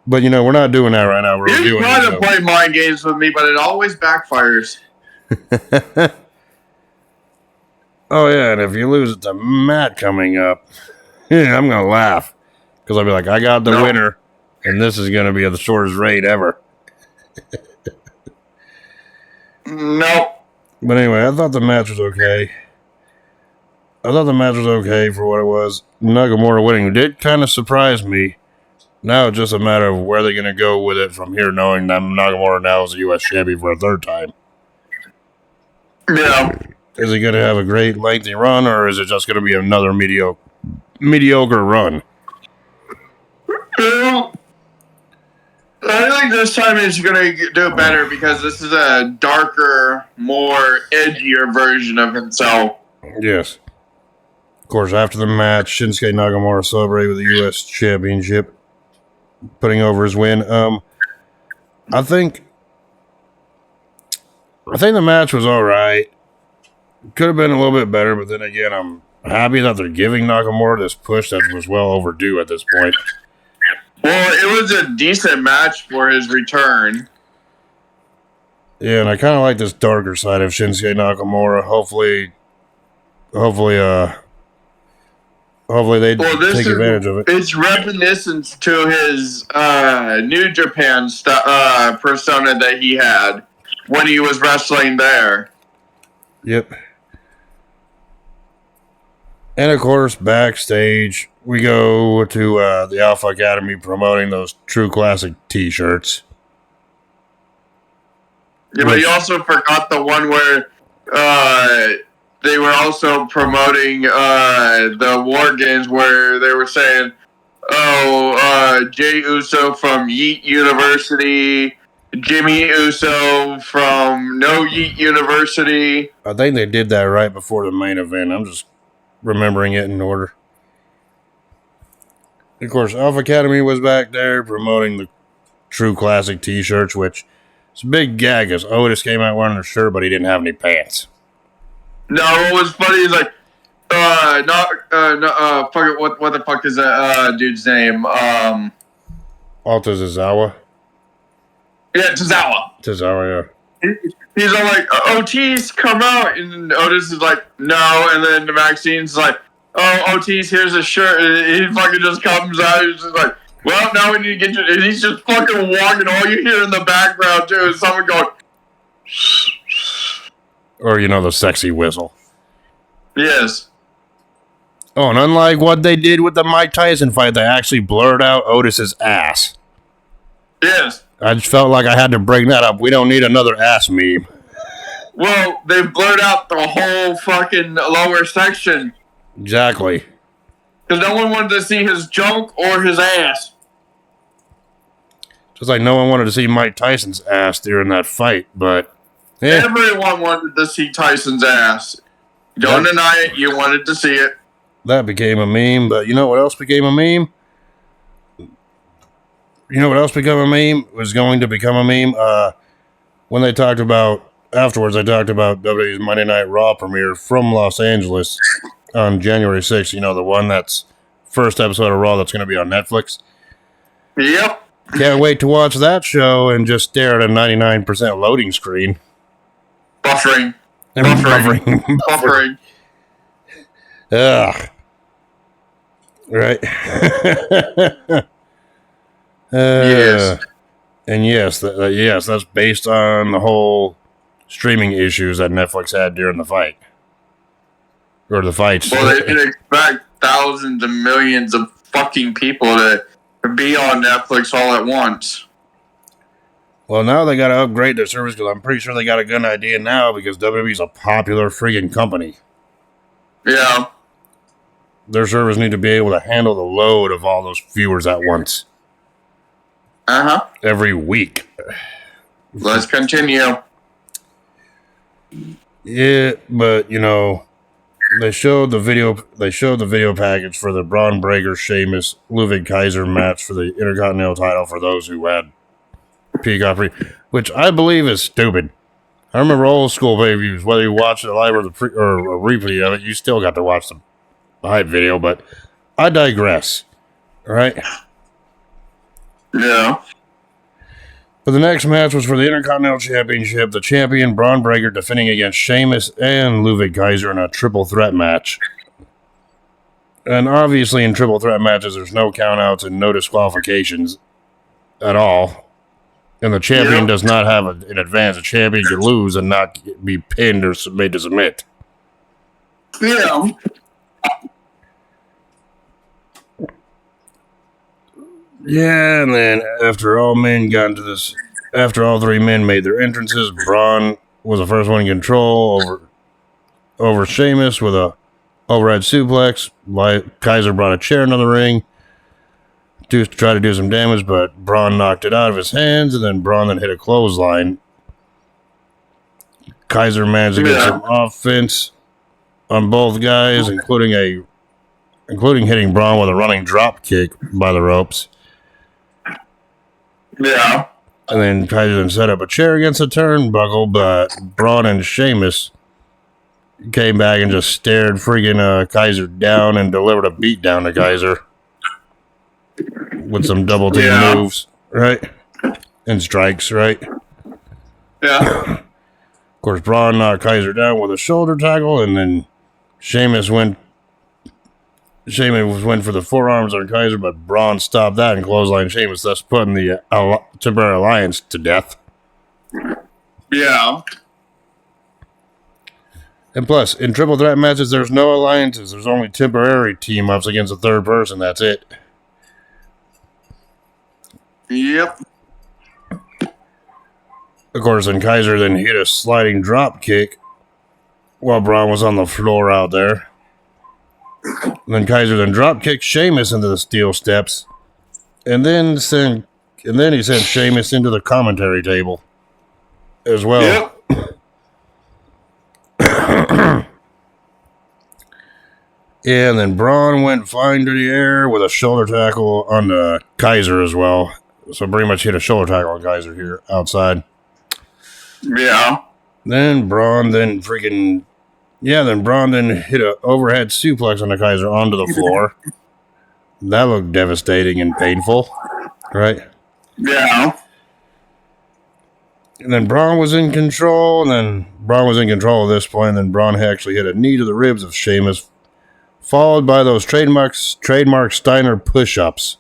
you know, we're not doing that right now. We're You try to play mind games with me, but it always backfires. Oh, yeah, and if you lose it to Matt coming up, yeah, I'm gonna laugh. Because I'll be like, I got the winner, and this is gonna be the shortest reign ever. No. But anyway, I thought the match was okay. For what it was. Nakamura winning did kind of surprise me. Now it's just a matter of where they're going to go with it from here, knowing that Nakamura now is a U.S. champion for a third time. Yeah. Is he going to have a great lengthy run, or is it just going to be another mediocre run? I think this time he's going to do better because this is a darker, more edgier version of himself. Yes. Of course, after the match, Shinsuke Nakamura celebrated with the U.S. Championship, putting over his win. I think the match was all right. Could have been a little bit better, but then again, I'm happy that they're giving Nakamura this push that was well overdue at this point. Well, it was a decent match for his return. Yeah, and I kind of like this darker side of Shinsuke Nakamura. Hopefully they take advantage of it. It's reminiscent to his New Japan persona that he had when he was wrestling there. Yep. And of course, backstage, we go to the Alpha Academy promoting those True Classic t-shirts. Yeah, but you also forgot the one where they were also promoting the War Games where they were saying, Jay Uso from Yeet University, Jimmy Uso from No Yeet University. I think they did that right before the main event. I'm just remembering it in order. Of course, Alpha Academy was back there promoting the True Classic t-shirts, which is a big gag as Otis came out wearing a shirt, but he didn't have any pants. No, what was funny is like, fuck it, what the fuck is that dude's name? Alta Tozawa? Yeah, Tozawa, yeah. He's all like, Otis, come out. And Otis is like, no. And then Maxine's like, oh, Otis, here's a shirt. And he fucking just comes out. He's just like, well, now we need to get you. And he's just fucking walking. All you hear in the background, too, is someone going, or, the sexy whistle. Yes. Oh, and unlike what they did with the Mike Tyson fight, they actually blurred out Otis's ass. Yes. I just felt like I had to bring that up. We don't need another ass meme. Well, they blurred out the whole fucking lower section. Exactly. Because no one wanted to see his junk or his ass. Just like no one wanted to see Mike Tyson's ass during that fight, but... Everyone wanted to see Tyson's ass. Don't deny it, you wanted to see it. That became a meme, but you know what else became a meme? Was going to become a meme? When they talked about... Afterwards, they talked about WWE's Monday Night Raw premiere from Los Angeles on January 6th. The one that's first episode of Raw that's going to be on Netflix. Yep. Can't wait to watch that show and just stare at a 99% loading screen. Buffering. Ugh. Right. Yes. And yes, that's based on the whole streaming issues that Netflix had during the fight. Or the fights. Well, they can expect thousands and millions of fucking people to be on Netflix all at once. Well, now they got to upgrade their service because I'm pretty sure they got a good idea now because WWE's a popular friggin' company. Yeah. Their servers need to be able to handle the load of all those viewers at once. Every week. Let's continue. Yeah, but you know, they showed the video package for the Braun Breaker Sheamus Ludwig Kaiser match for the Intercontinental title for those who had Peacock free, which I believe is stupid. I remember old school pay-per-views, whether you watch it live or or a replay of it, you still got to watch the hype video, but I digress. All right? Yeah. But the next match was for the Intercontinental Championship, the champion Braun Breaker defending against Sheamus and Ludwig Kaiser in a triple threat match. And obviously in triple threat matches, there's no countouts and no disqualifications at all. And the champion does not have an advantage. The champion could lose and not be pinned or made to submit. Yeah. Yeah, and then after all three men made their entrances, Braun was the first one in control over Sheamus with a overhead suplex. Kaiser brought a chair into the ring to try to do some damage, but Braun knocked it out of his hands, and then Braun hit a clothesline. Kaiser managed to get some offense on both guys, including hitting Braun with a running drop kick by the ropes. Yeah. And then Kaiser then set up a chair against the turnbuckle, but Braun and Sheamus came back and just stared freaking Kaiser down and delivered a beatdown to Kaiser with some double team moves, right? And strikes, right? Yeah. Of course, Braun knocked Kaiser down with a shoulder tackle, and then Sheamus went for the forearms on Kaiser, but Braun stopped that and clotheslined Sheamus, thus putting the temporary alliance to death. Yeah. And plus, in triple threat matches, there's no alliances. There's only temporary team-ups against a third person. That's it. Yep. Of course, then Kaiser then hit a sliding drop kick while Braun was on the floor out there. And then Kaiser then drop kicked Sheamus into the steel steps, and then he sent Sheamus into the commentary table as well. Yep. Yeah, and then Braun went flying through the air with a shoulder tackle on the Kaiser as well. So pretty much hit a shoulder tackle on Kaiser here outside. Yeah. Then Braun then hit an overhead suplex on the Kaiser onto the floor. That looked devastating and painful, right? Yeah. And then Braun was in control, at this point, and then Braun actually hit a knee to the ribs of Sheamus, followed by those trademark Steiner push-ups,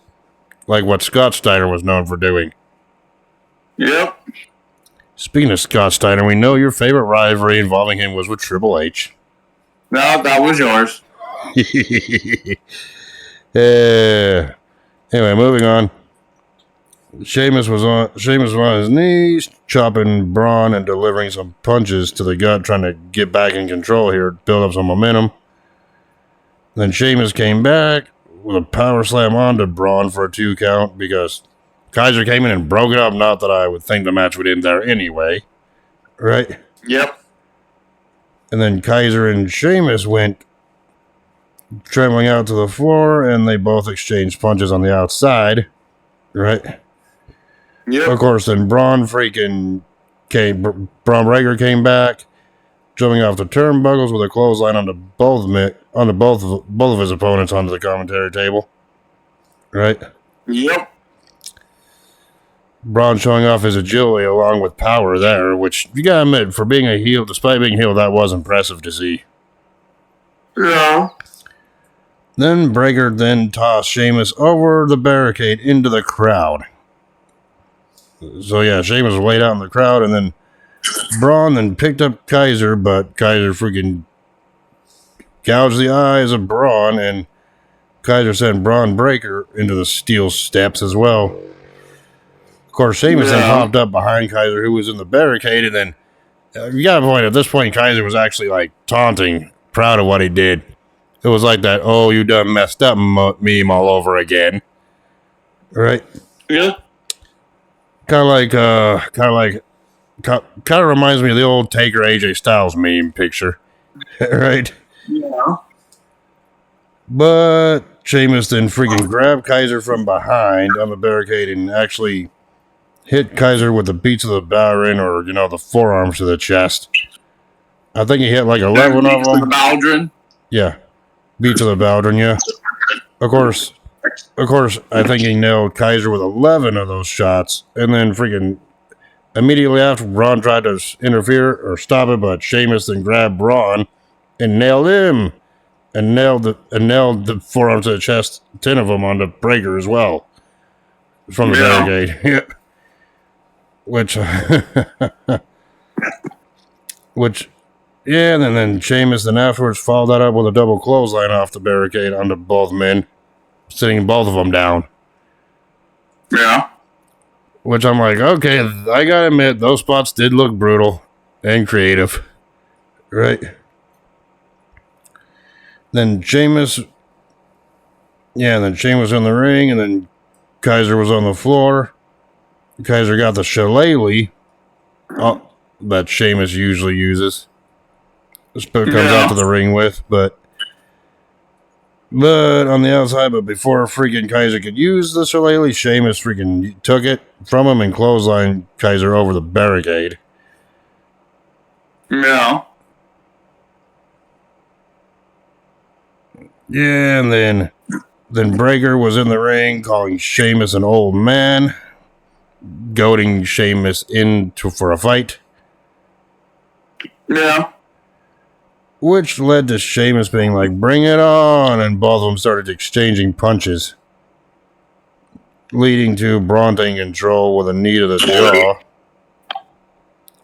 like what Scott Steiner was known for doing. Yep. Speaking of Scott Steiner, we know your favorite rivalry involving him was with Triple H. No, that was yours. Anyway, moving on. Sheamus was on his knees, chopping Braun and delivering some punches to the gut, trying to get back in control here, build up some momentum. Then Sheamus came back with a power slam onto Braun for a 2 count because Kaiser came in and broke it up. Not that I would think the match would end there anyway. Right? Yep. And then Kaiser and Sheamus went trembling out to the floor, and they both exchanged punches on the outside. Right? Yep. Of course, then Braun Breaker came back, jumping off the turnbuckles with a clothesline onto both of his opponents onto the commentary table. Right? Yep. Braun showing off his agility along with power there, which you gotta admit, for being a heel, despite being a heel, that was impressive to see. Yeah. Then Breaker then tossed Sheamus over the barricade into the crowd. So yeah, Sheamus was laid out in the crowd, and then Braun then picked up Kaiser, but Kaiser freaking gouged the eyes of Braun, and Kaiser sent Braun Breaker into the steel steps as well. Of course, Sheamus then popped up behind Kaiser, who was in the barricade, and then you got to point at this point, Kaiser was actually like taunting, proud of what he did. It was like that, oh, you done messed up meme all over again, right? Yeah. Kind of reminds me of the old Taker AJ Styles meme picture, right? Yeah. But Sheamus then freaking grabbed Kaiser from behind on the barricade and actually hit Kaiser with the beats of the Bowrin, or the forearms to the chest. I think he hit like 11 of them. The Baldrin. Yeah, beats of the Bowrin. Yeah, of course. I think he nailed Kaiser with 11 of those shots, and then freaking immediately after, Braun tried to interfere or stop it, but Sheamus then grabbed Braun and nailed him, and nailed the forearms to the chest, 10 of them on the breaker as well from the barricade. Yeah. Which, yeah, and then Sheamus then afterwards followed that up with a double clothesline off the barricade onto both men, sitting both of them down. Yeah. Which I'm like, okay, I gotta admit, those spots did look brutal and creative, right? Then Sheamus in the ring, and then Kaiser was on the floor. Kaiser got the shillelagh that Sheamus usually uses. This comes out to the ring with, but on the outside, but before freaking Kaiser could use the shillelagh, Sheamus freaking took it from him and clotheslined Kaiser over the barricade. Yeah. Yeah, and then Breaker was in the ring calling Sheamus an old man, goading Sheamus for a fight. Yeah. Which led to Sheamus being like, bring it on, and both of them started exchanging punches, leading to Braun taking control with a knee to the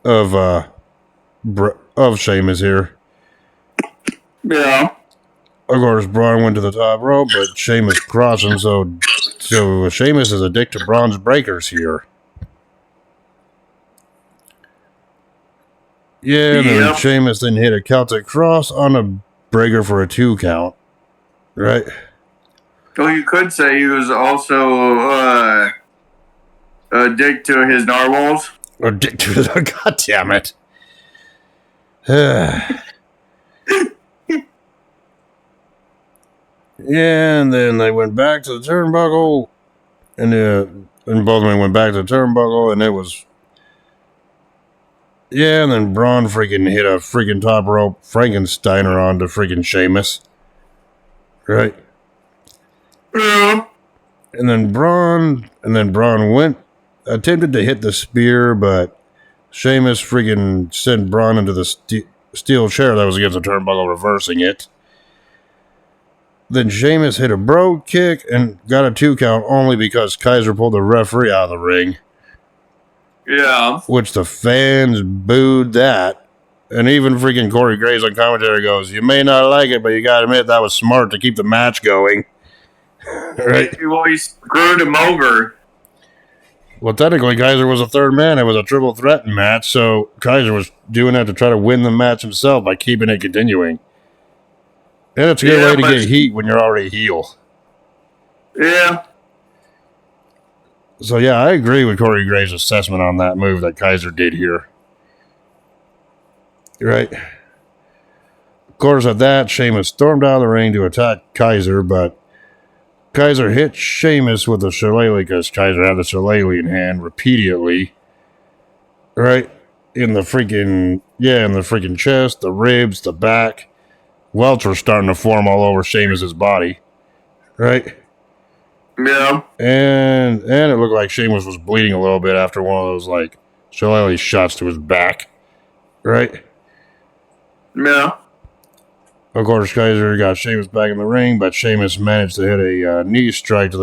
jaw of Sheamus here. Yeah. Of course, Braun went to the top rope, but Sheamus crossed him, so Sheamus is addicted to Braun's breakers here. Yeah, and then Sheamus then hit a Celtic cross on a breaker for a 2 count. Right? Well, you could say he was also a dick to his narwhals. Or dick to his... God damn it. Yeah, and then they went back to the turnbuckle, and both men went back to the turnbuckle, and it was... Yeah, and then Braun freaking hit a freaking top rope Frankensteiner onto freaking Sheamus. Right? Yeah. And then Braun attempted to hit the spear, but Sheamus freaking sent Braun into the steel chair that was against the turnbuckle, reversing it. Then Sheamus hit a brogue kick and got a 2 count only because Kaiser pulled the referee out of the ring. Yeah. Which the fans booed that. And even freaking Corey Graves on commentary goes, you may not like it, but you gotta admit that was smart to keep the match going. Right? Well, he screwed him over. Well, technically, Kaiser was a third man. It was a triple threat match, so Kaiser was doing that to try to win the match himself by keeping it continuing. And it's a good way to get heat when you're already heel. Yeah. So, yeah, I agree with Corey Graves' assessment on that move that Kaiser did here. Right? Of course, at that, Sheamus stormed out of the ring to attack Kaiser, but Kaiser hit Sheamus with the shillelagh because Kaiser had the shillelagh in hand repeatedly. Right? In the freaking chest, the ribs, the back. Welts were starting to form all over Sheamus' body. Right? Yeah. And it looked like Sheamus was bleeding a little bit after one of those, like, shillelagh shots to his back. Right? Yeah. Of course, Kaiser got Sheamus back in the ring, but Sheamus managed to hit a knee strike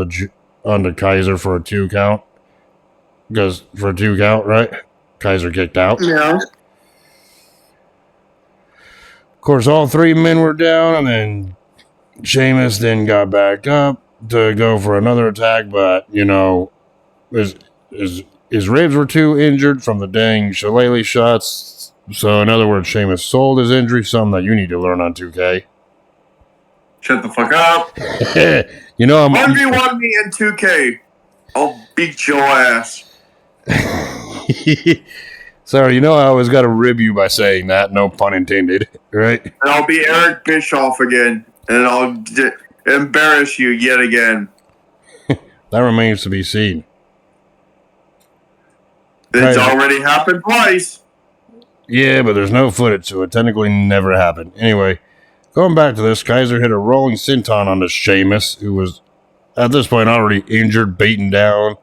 onto Kaiser for a 2 count. Right? Kaiser kicked out. Yeah. Of course, all 3 men were down, and then Sheamus then got back up to go for another attack, but, his his ribs were too injured from the dang shillelagh shots. So, in other words, Sheamus sold his injury, something that you need to learn on 2K. Shut the fuck up. You know, I'm 1v1 me in 2K. I'll beat your ass. Sorry, you know I always got to rib you by saying that, no pun intended, right? And I'll be Eric Bischoff again, and I'll embarrass you yet again. That remains to be seen. It's already happened twice. Yeah, but there's no footage, so it technically never happened. Anyway, going back to this, Kaiser hit a rolling senton on the Sheamus, who was at this point already injured, beaten down,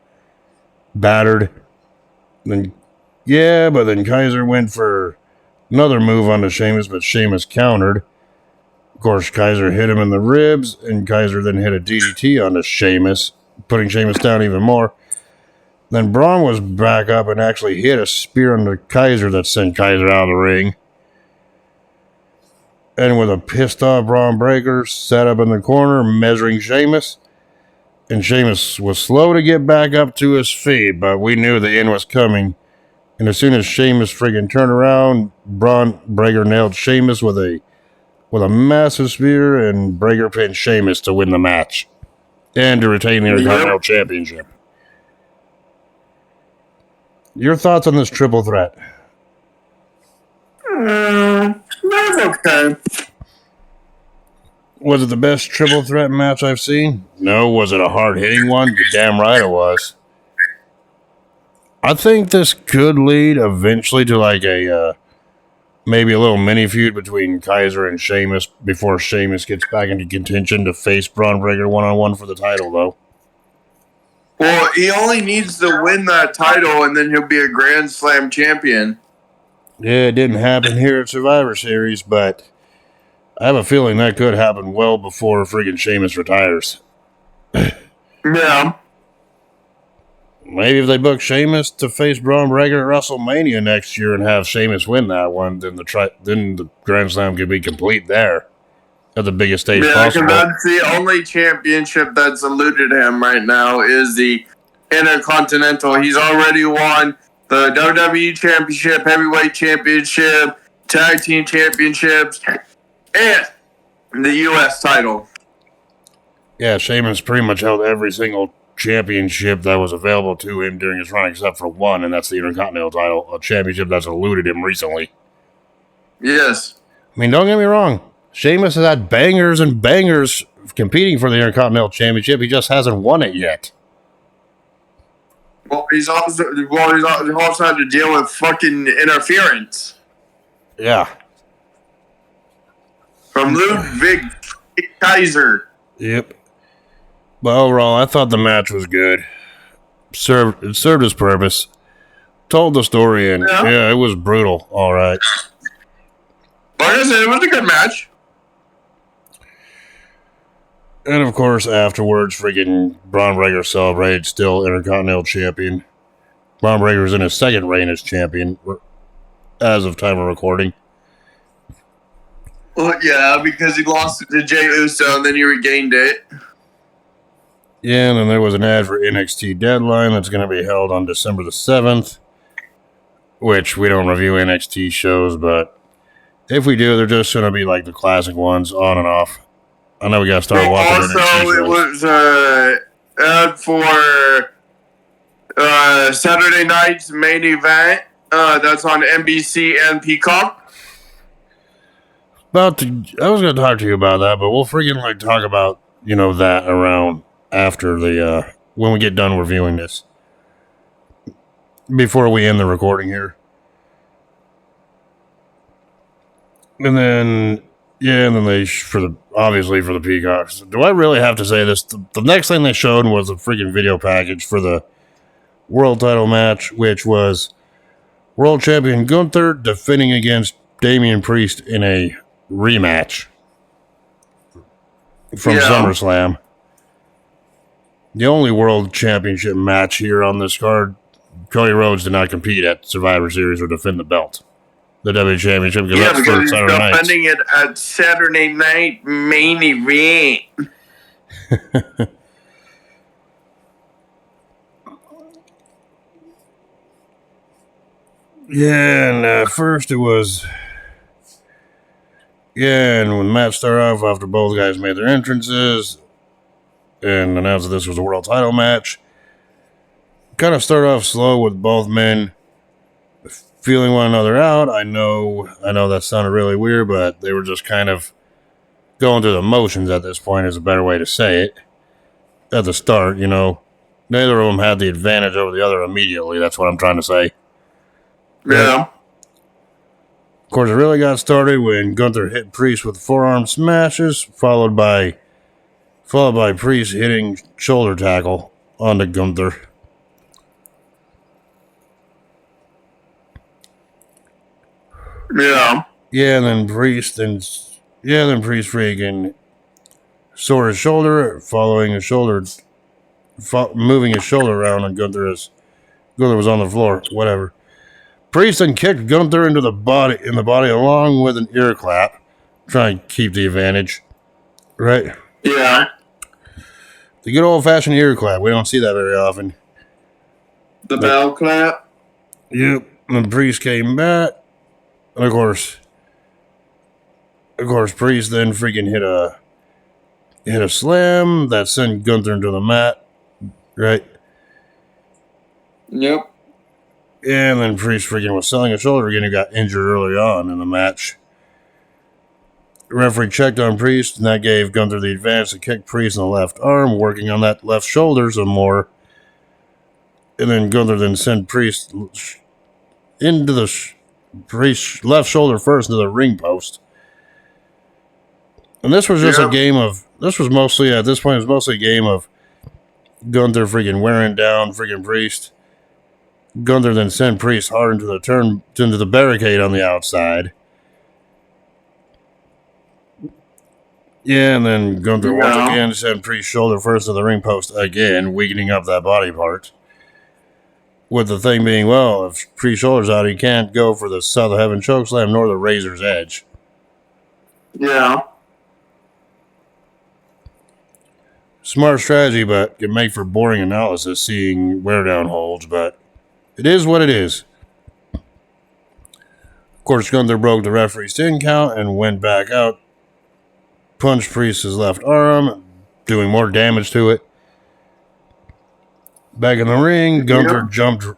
battered. Then Kaiser went for another move on the Sheamus, but Sheamus countered. Of course, Kaiser hit him in the ribs, and Kaiser then hit a DDT on the Sheamus, putting Sheamus down even more. Then Braun was back up and actually hit a spear on the Kaiser that sent Kaiser out of the ring. And with a pissed off Braun Breaker set up in the corner, measuring Sheamus. And Sheamus was slow to get back up to his feet, but we knew the end was coming. And as soon as Sheamus friggin' turned around, Braun Breaker nailed Sheamus with a massive spear, and Breaker pinned Sheamus to win the match. And to retain the Intercontinental Championship. Your thoughts on this triple threat? That's okay. Was it the best triple threat match I've seen? No. Was it a hard-hitting one? You're damn right it was. I think this could lead eventually to like a maybe a little mini feud between Kaiser and Sheamus before Sheamus gets back into contention to face Braun Breaker one-on-one for the title, though. Well, he only needs to win that title, and then he'll be a Grand Slam champion. Yeah, it didn't happen here at Survivor Series, but I have a feeling that could happen well before friggin' Sheamus retires. Yeah. Maybe if they book Sheamus to face Braun Breaker at WrestleMania next year and have Sheamus win that one, then the Grand Slam could be complete there at the biggest stage possible. Yeah, that's the only championship that's eluded him right now is the Intercontinental. He's already won the WWE Championship, Heavyweight Championship, Tag Team Championships, and the U.S. title. Yeah, Sheamus pretty much held every single championship that was available to him during his run except for one, and that's the Intercontinental title, a championship that's eluded him recently. Yes. I mean, don't get me wrong. Sheamus has had bangers and bangers competing for the Intercontinental Championship. He just hasn't won it yet. Well, he's also had to deal with fucking interference. Yeah. From Ludwig Kaiser. Yep. But overall, I thought the match was good. It served its purpose. Told the story, and yeah, it was brutal. All right. Like I said, it was a good match. And of course, afterwards, friggin' Braun Breaker celebrated, still Intercontinental Champion. Braun Breaker's in his second reign as champion, as of time of recording. Well, yeah, because he lost it to Jey Uso and then he regained it. Yeah, and then there was an ad for NXT Deadline that's going to be held on December the 7th, which we don't review NXT shows, but if we do, they're just going to be like the classic ones, on and off. I know we got to start watching NXT shows. Also, it was ad for Saturday night's main event. That's on NBC and Peacock. I was going to talk to you about that, but we'll freaking talk about, that around after when we get done reviewing this. Before we end the recording here. And then obviously for the Peacocks. Do I really have to say this? The next thing they showed was a freaking video package for the world title match, which was world champion Gunther defending against Damian Priest in a rematch from SummerSlam. The only world championship match here on this card, Cody Rhodes did not compete at Survivor Series or defend the belt. The WWE Championship, because that's for Saturday night. Defending it at Saturday night main event. Yeah, and first it was. Yeah, and when the match started off, after both guys made their entrances and announced that this was a world title match, kind of started off slow with both men feeling one another out. I know that sounded really weird, but they were just kind of going through the motions at this point, is a better way to say it. At the start, neither of them had the advantage over the other immediately. That's what I'm trying to say. Right? Yeah. Of course, it really got started when Gunther hit Priest with forearm smashes, followed by Priest hitting shoulder tackle onto Gunther. Yeah. Yeah, and then Priest freaking sore his shoulder, moving his shoulder around, and Gunther was on the floor. Whatever. Priest then kicked Gunther in the body along with an ear clap, trying to keep the advantage. Right? Yeah. The good old fashioned ear clap. We don't see that very often. The bell clap. Yep. And Priest came back. And of course, Priest then freaking hit a slam that sent Gunther into the mat. Right? Yep. And then Priest freaking was selling a shoulder again, who got injured early on in the match. The referee checked on Priest, and that gave Gunther the advantage to kick Priest in the left arm, working on that left shoulder some more. And then Gunther then sent Priest into the Priest's left shoulder first into the ring post. And this was just a game of. This was mostly, at this point, it was mostly a game of Gunther freaking wearing down freaking Priest. Gunther then sent Priest hard into the barricade on the outside. Yeah, and then Gunther once again sent Priest's shoulder first to the ring post again, weakening up that body part. With the thing being, well, if Priest's shoulder's out, he can't go for the South of Heaven chokeslam nor the Razor's Edge. Yeah. Smart strategy, but can make for boring analysis seeing wear down holds, but it is what it is. Of course, Gunther broke the referee's 10 count and went back out, punched Priest's left arm, doing more damage to it. Back in the ring, Gunther jumped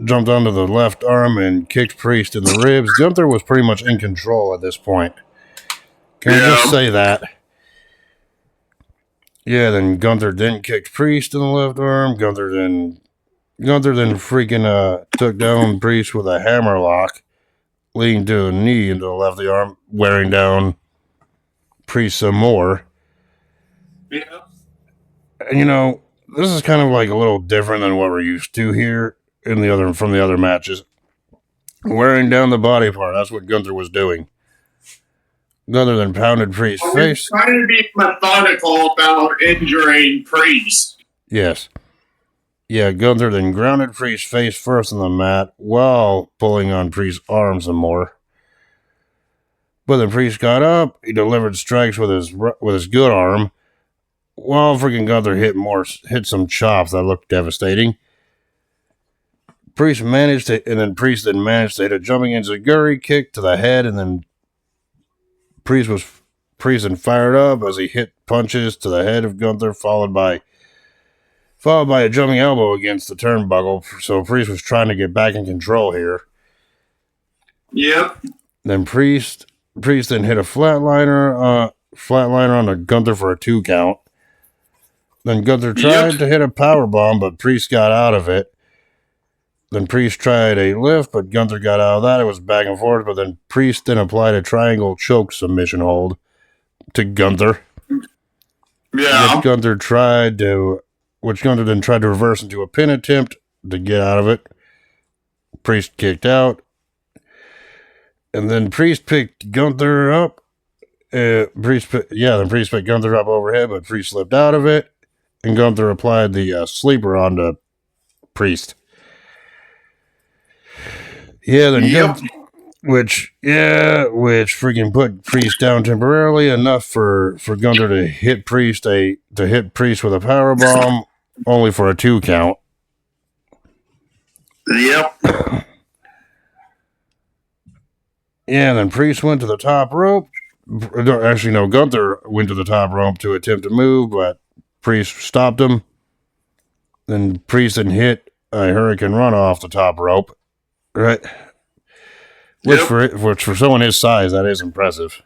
onto the left arm and kicked Priest in the ribs. Gunther was pretty much in control at this point. Can I just say that? Yeah, then Gunther then kicked Priest in the left arm. Gunther then freaking took down Priest with a hammerlock, leading to a knee into the left of the arm, wearing down Priest some more. Yeah. And this is kind of like a little different than what we're used to here from the other matches. Wearing down the body part, that's what Gunther was doing. Gunther then pounded Priest's face. Trying to be methodical about injuring Priest. Yes. Yeah, Gunther then grounded Priest's face first on the mat while pulling on Priest's arms some more. But then Priest got up, he delivered strikes with his good arm, while freaking Gunther hit some chops that looked devastating. Priest then managed to hit a jumping enziguri kick to the head, and then Priest then fired up as he hit punches to the head of Gunther, followed by a jumping elbow against the turnbuckle. So Priest was trying to get back in control here. Yep. Then Priest then hit a flatliner on Gunther for a 2 count. Then Gunther tried to hit a powerbomb, but Priest got out of it. Then Priest tried a lift, but Gunther got out of that. It was back and forth, but then Priest then applied a triangle choke submission hold to Gunther. Yeah. Which Gunther then tried to reverse into a pin attempt to get out of it. Priest kicked out. And then Priest picked Gunther up. Then Priest picked Gunther up overhead, but Priest slipped out of it. And Gunther applied the sleeper onto Priest. Yeah, then which freaking put Priest down temporarily, enough for Gunther to hit Priest with a powerbomb, only for a 2 count. Yep. Yeah, then Priest went to the top rope. Actually, no, Gunther went to the top rope to attempt to move, but Priest stopped him. Then Priest then hit a Hurricane Run off the top rope, right? Which for someone his size, that is impressive,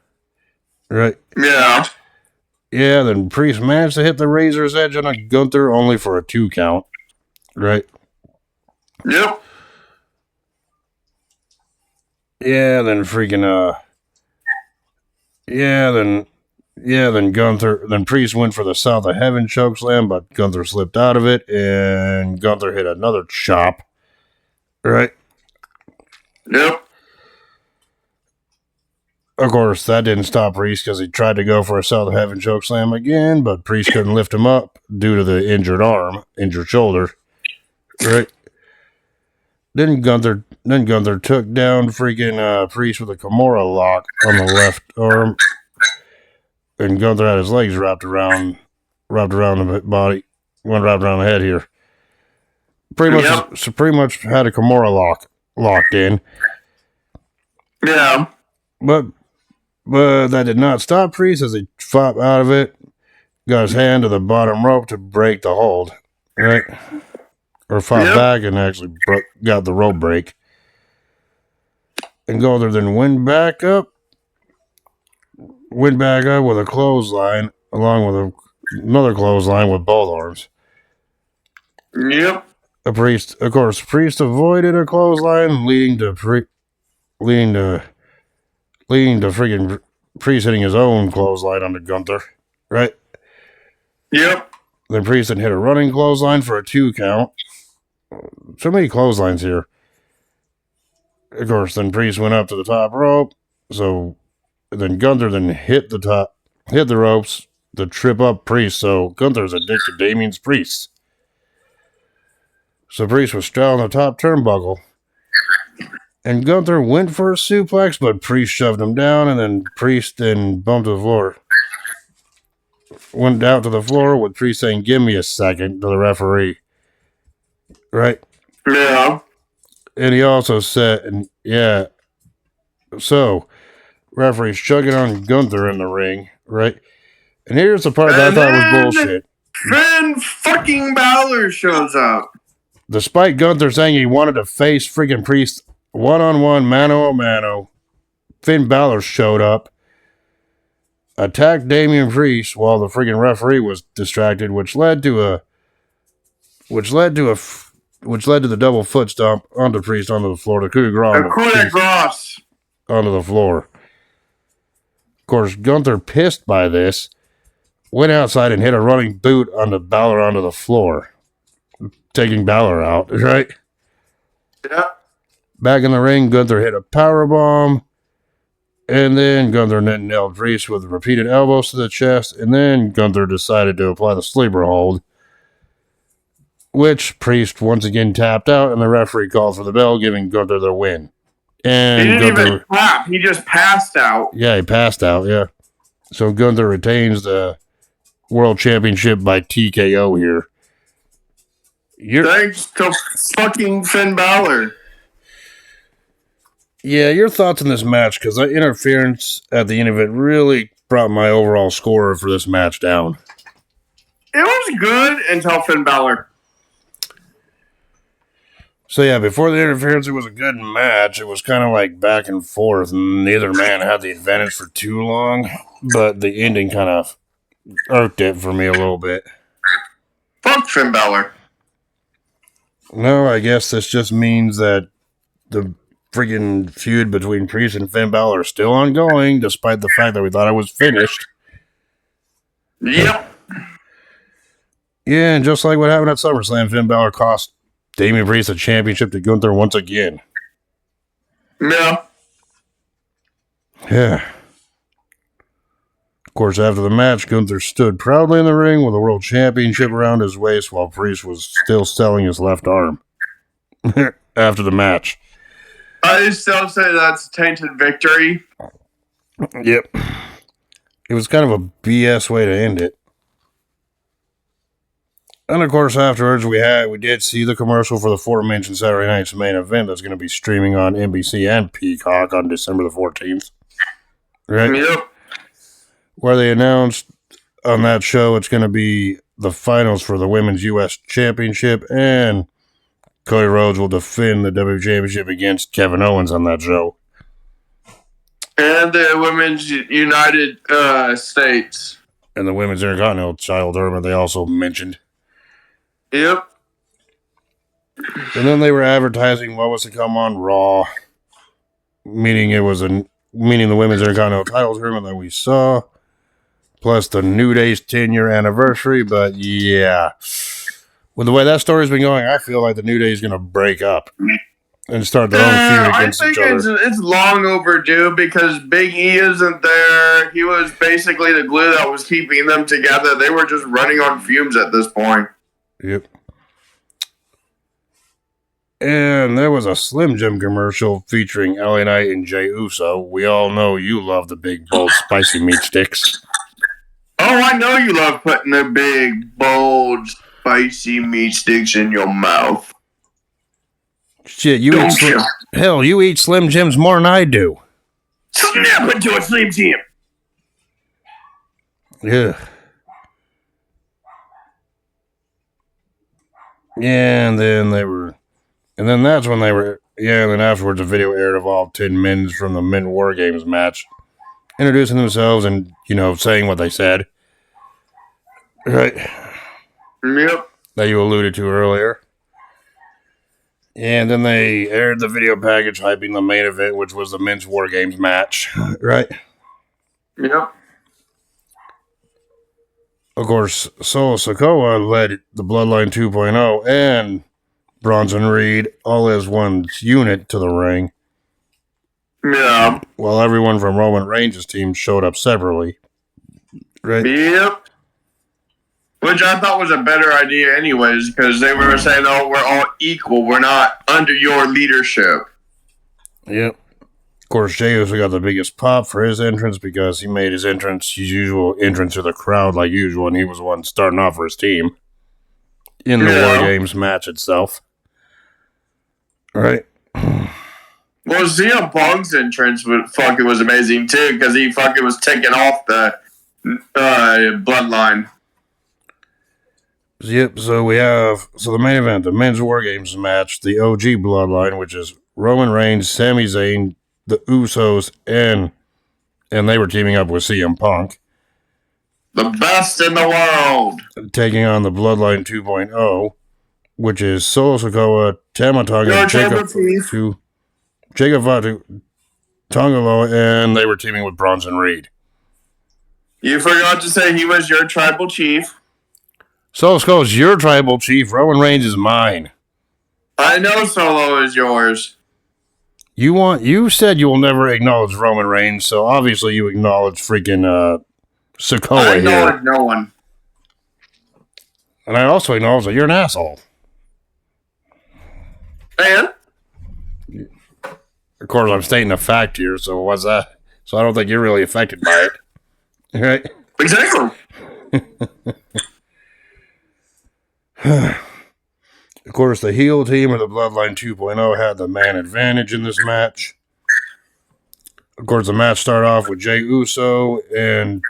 right? Yeah. Yeah, then Priest managed to hit the Razor's Edge on a Gunther only for a 2 count, right? Yep. Yeah, then freaking then Gunther, then Priest went for the South of Heaven chokeslam, but Gunther slipped out of it, and Gunther hit another chop, right? Yep. Of course, that didn't stop Priest because he tried to go for a South of Heaven chokeslam again, but Priest couldn't lift him up due to the injured shoulder, right? Then Gunther took down freaking Priest with a Kimura lock on the left arm, and Gunther had his legs wrapped around the body, one wrapped around the head here. Pretty much had a Kimura locked in. Yeah. But that did not stop Priest as he fought out of it. Got his hand to the bottom rope to break the hold, right? Or fought back and actually got the rope break. And Gunther then went back up with a clothesline, along with another clothesline with both arms. Yep. Priest avoided a clothesline, leading to freaking Priest hitting his own clothesline onto Gunther, right? Yep. Then Priest then hit a running clothesline for a 2 count. So many clotheslines here. Of course, then Priest went up to the top rope. So then Gunther then hit the ropes to trip up Priest. So Gunther's addicted to Damien's Priest. So Priest was straddling the top turnbuckle. And Gunther went for a suplex, but Priest shoved him down, and then Priest then bumped to the floor. Went out to the floor with Priest saying, "Give me a second," to the referee. Right? Yeah. And he also said, so referee's chugging on Gunther in the ring, right? And here's the part that I thought was bullshit. Finn fucking Balor shows up. Despite Gunther saying he wanted to face freaking Priest one-on-one, mano a mano, Finn Balor showed up, attacked Damian Priest while the freaking referee was distracted, which led to the double foot stomp onto Priest onto the floor. The coup de grace onto the floor. Of course, Gunther, pissed by this, went outside and hit a running boot onto Balor onto the floor, taking Balor out, right? Yeah. Back in the ring, Gunther hit a powerbomb, and then Gunther nailed Priest with repeated elbows to the chest, and then Gunther decided to apply the sleeper hold, which Priest once again tapped out, and the referee called for the bell, giving Gunther the win. And he didn't even tap. He just passed out. Yeah, he passed out, yeah. So Gunther retains the World Championship by TKO here. Thanks to fucking Finn Balor. Yeah, your thoughts on this match, because that interference at the end of it really brought my overall score for this match down. It was good until Finn Balor. So yeah, before the interference, it was a good match. It was kind of like back and forth, and neither man had the advantage for too long, but the ending kind of irked it for me a little bit. Fuck Finn Balor. No, I guess this just means that the freaking feud between Priest and Finn Balor is still ongoing, despite the fact that we thought it was finished. Yep. Yeah, and just like what happened at SummerSlam, Finn Balor cost Damian Priest the championship to Gunther once again. Yeah. Yeah. Of course, after the match, Gunther stood proudly in the ring with a world championship around his waist while Priest was still selling his left arm. After the match. I still say that's a tainted victory. Yep. It was kind of a BS way to end it. And of course, afterwards, we did see the commercial for the aforementioned Saturday night's main event that's going to be streaming on NBC and Peacock on December the 14th. Right? Yep. Where they announced on that show it's going to be the finals for the Women's U.S. Championship, and Cody Rhodes will defend the WWE Championship against Kevin Owens on that show. And the Women's United States. And the Women's Intercontinental title tournament they also mentioned. Yep. And then they were advertising what was to come on Raw, meaning the Women's Intercontinental title tournament that we saw, plus the New Day's 10-year anniversary. But yeah, with the way that story's been going, I feel like the New Day is going to break up and start their own feud against each other. It's long overdue because Big E isn't there. He was basically the glue that was keeping them together. They were just running on fumes at this point. Yep. And there was a Slim Jim commercial featuring LA Knight and Jey Uso. We all know you love the big, bold, spicy meat sticks. Oh, I know you love putting the big, bold, spicy meat sticks in your mouth. Shit, you eat Slim Jims more than I do. Snap into a Slim Jim. Yeah. Yeah, and then that's when they were, and then afterwards a video aired of all 10 men from the Men War Games match, introducing themselves and, saying what they said. Right? Yep. That you alluded to earlier. And then they aired the video package hyping the main event, which was the Men's War Games match. Right? Yep. Of course, Solo Sikoa led the Bloodline 2.0 and Bronson Reed all as one unit to the ring. Yeah. While everyone from Roman Reigns' team showed up separately. Right? Yep. Which I thought was a better idea anyways, because they were saying, oh, we're all equal. We're not under your leadership. Yep. Of course, Jey Uso got the biggest pop for his entrance because he made his usual entrance to the crowd like usual, and he was the one starting off for his team in the War Games match itself. Right? Well, CM Punk's entrance was amazing too, because he fucking was taking off the bloodline. Yep, so the main event, the Men's War Games match, the OG bloodline, which is Roman Reigns, Sami Zayn, the Usos, and they were teaming up with CM Punk. The best in the world. Taking on the Bloodline 2.0, which is Solo Sikoa, Tama Tonga, Jacob Fatu, Tongalo, and they were teaming with Bronson Reed. You forgot to say he was your tribal chief. Solo Sikoa is your tribal chief. Roman Reigns is mine. I know Solo is yours. You said you will never acknowledge Roman Reigns, so obviously you acknowledge freaking Sikoa here. I acknowledge no one. And I also acknowledge that you're an asshole. And? Of course, I'm stating a fact here, so what's that? So I don't think you're really affected by it. Right? Exactly. Of course, the heel team of the Bloodline 2.0 had the man advantage in this match. Of course, the match started off with Jey Uso and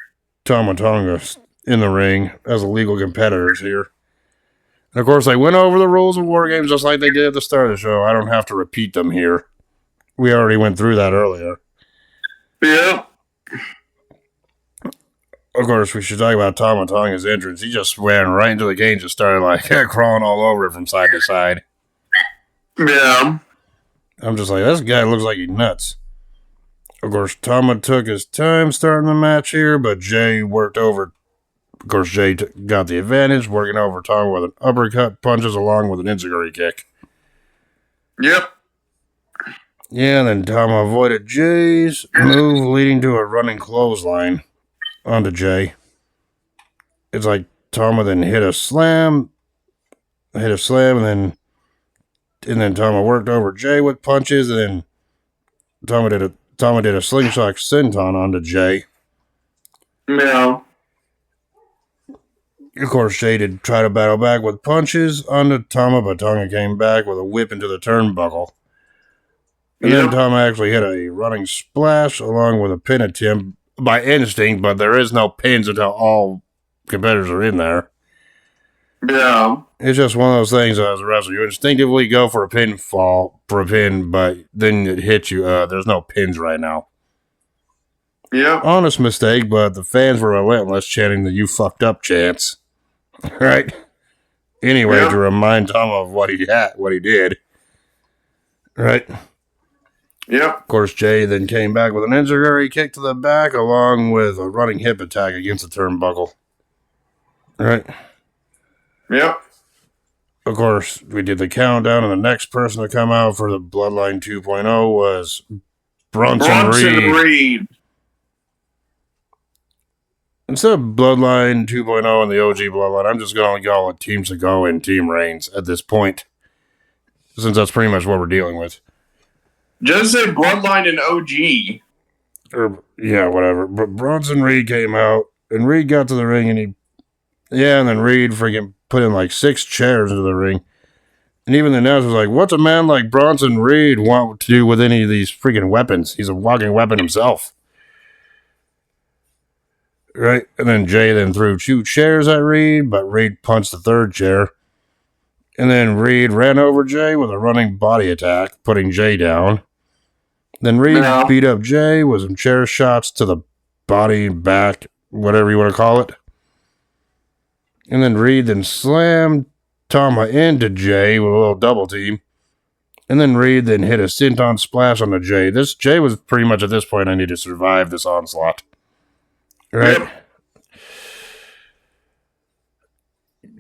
Tama Tonga in the ring as legal competitors here. And of course, they went over the rules of War Games just like they did at the start of the show. I don't have to repeat them here. We already went through that earlier. Yeah. Of course, we should talk about Tama Tonga's entrance. He just ran right into the cage and started crawling all over it from side to side. Yeah. I'm just like, this guy looks like he's nuts. Of course, Tama took his time starting the match here, but Jey worked over. Of course, Jey got the advantage, working over Tama with an uppercut, punches along with an enziguri kick. Yep. Yeah, and then Tama avoided Jey's move, leading to a running clothesline onto Jey. It's like Tama then hit a slam, and then Tama worked over Jey with punches, and then Tama did a slingshot senton onto Jey. Yeah. Of course, Jay did try to battle back with punches onto Tama, but Tonga came back with a whip into the turnbuckle. And then Tama actually hit a running splash along with a pin attempt by instinct, but there is no pins until all competitors are in there. Yeah. It's just one of those things as a wrestler. You instinctively go for a pin, but then it hits you. There's no pins right now. Yeah. Honest mistake, but the fans were relentless, chanting the "you fucked up" chants. Right? Anyway, to remind Tom of what he did. Right? Yep. Of course, Jay then came back with an enziguri kick to the back, along with a running hip attack against the turnbuckle. Right? Yep. Of course, we did the countdown, and the next person to come out for the Bloodline 2.0 was Bronson Reed. Instead of Bloodline 2.0 and the OG Bloodline, I'm just going to call it Team Seagal and Team Reigns at this point, since that's pretty much what we're dealing with. Just say Bloodline and OG. Yeah, whatever. But Bronson Reed came out, and Reed got to the ring, and then Reed freaking put in like 6 chairs into the ring. And even the announcer was like, what's a man like Bronson Reed want to do with any of these freaking weapons? He's a walking weapon himself. Right? And then Jay then threw 2 chairs at Reed, but Reed punched the 3rd chair. And then Reed ran over Jay with a running body attack, putting Jay down. Then Reed beat up Jay with some chair shots to the body, back, whatever you want to call it. And then Reed then slammed Tama into Jay with a little double team. And then Reed then hit a senton splash on the Jay. Jay was pretty much at this point, I need to survive this onslaught. Right? Yep.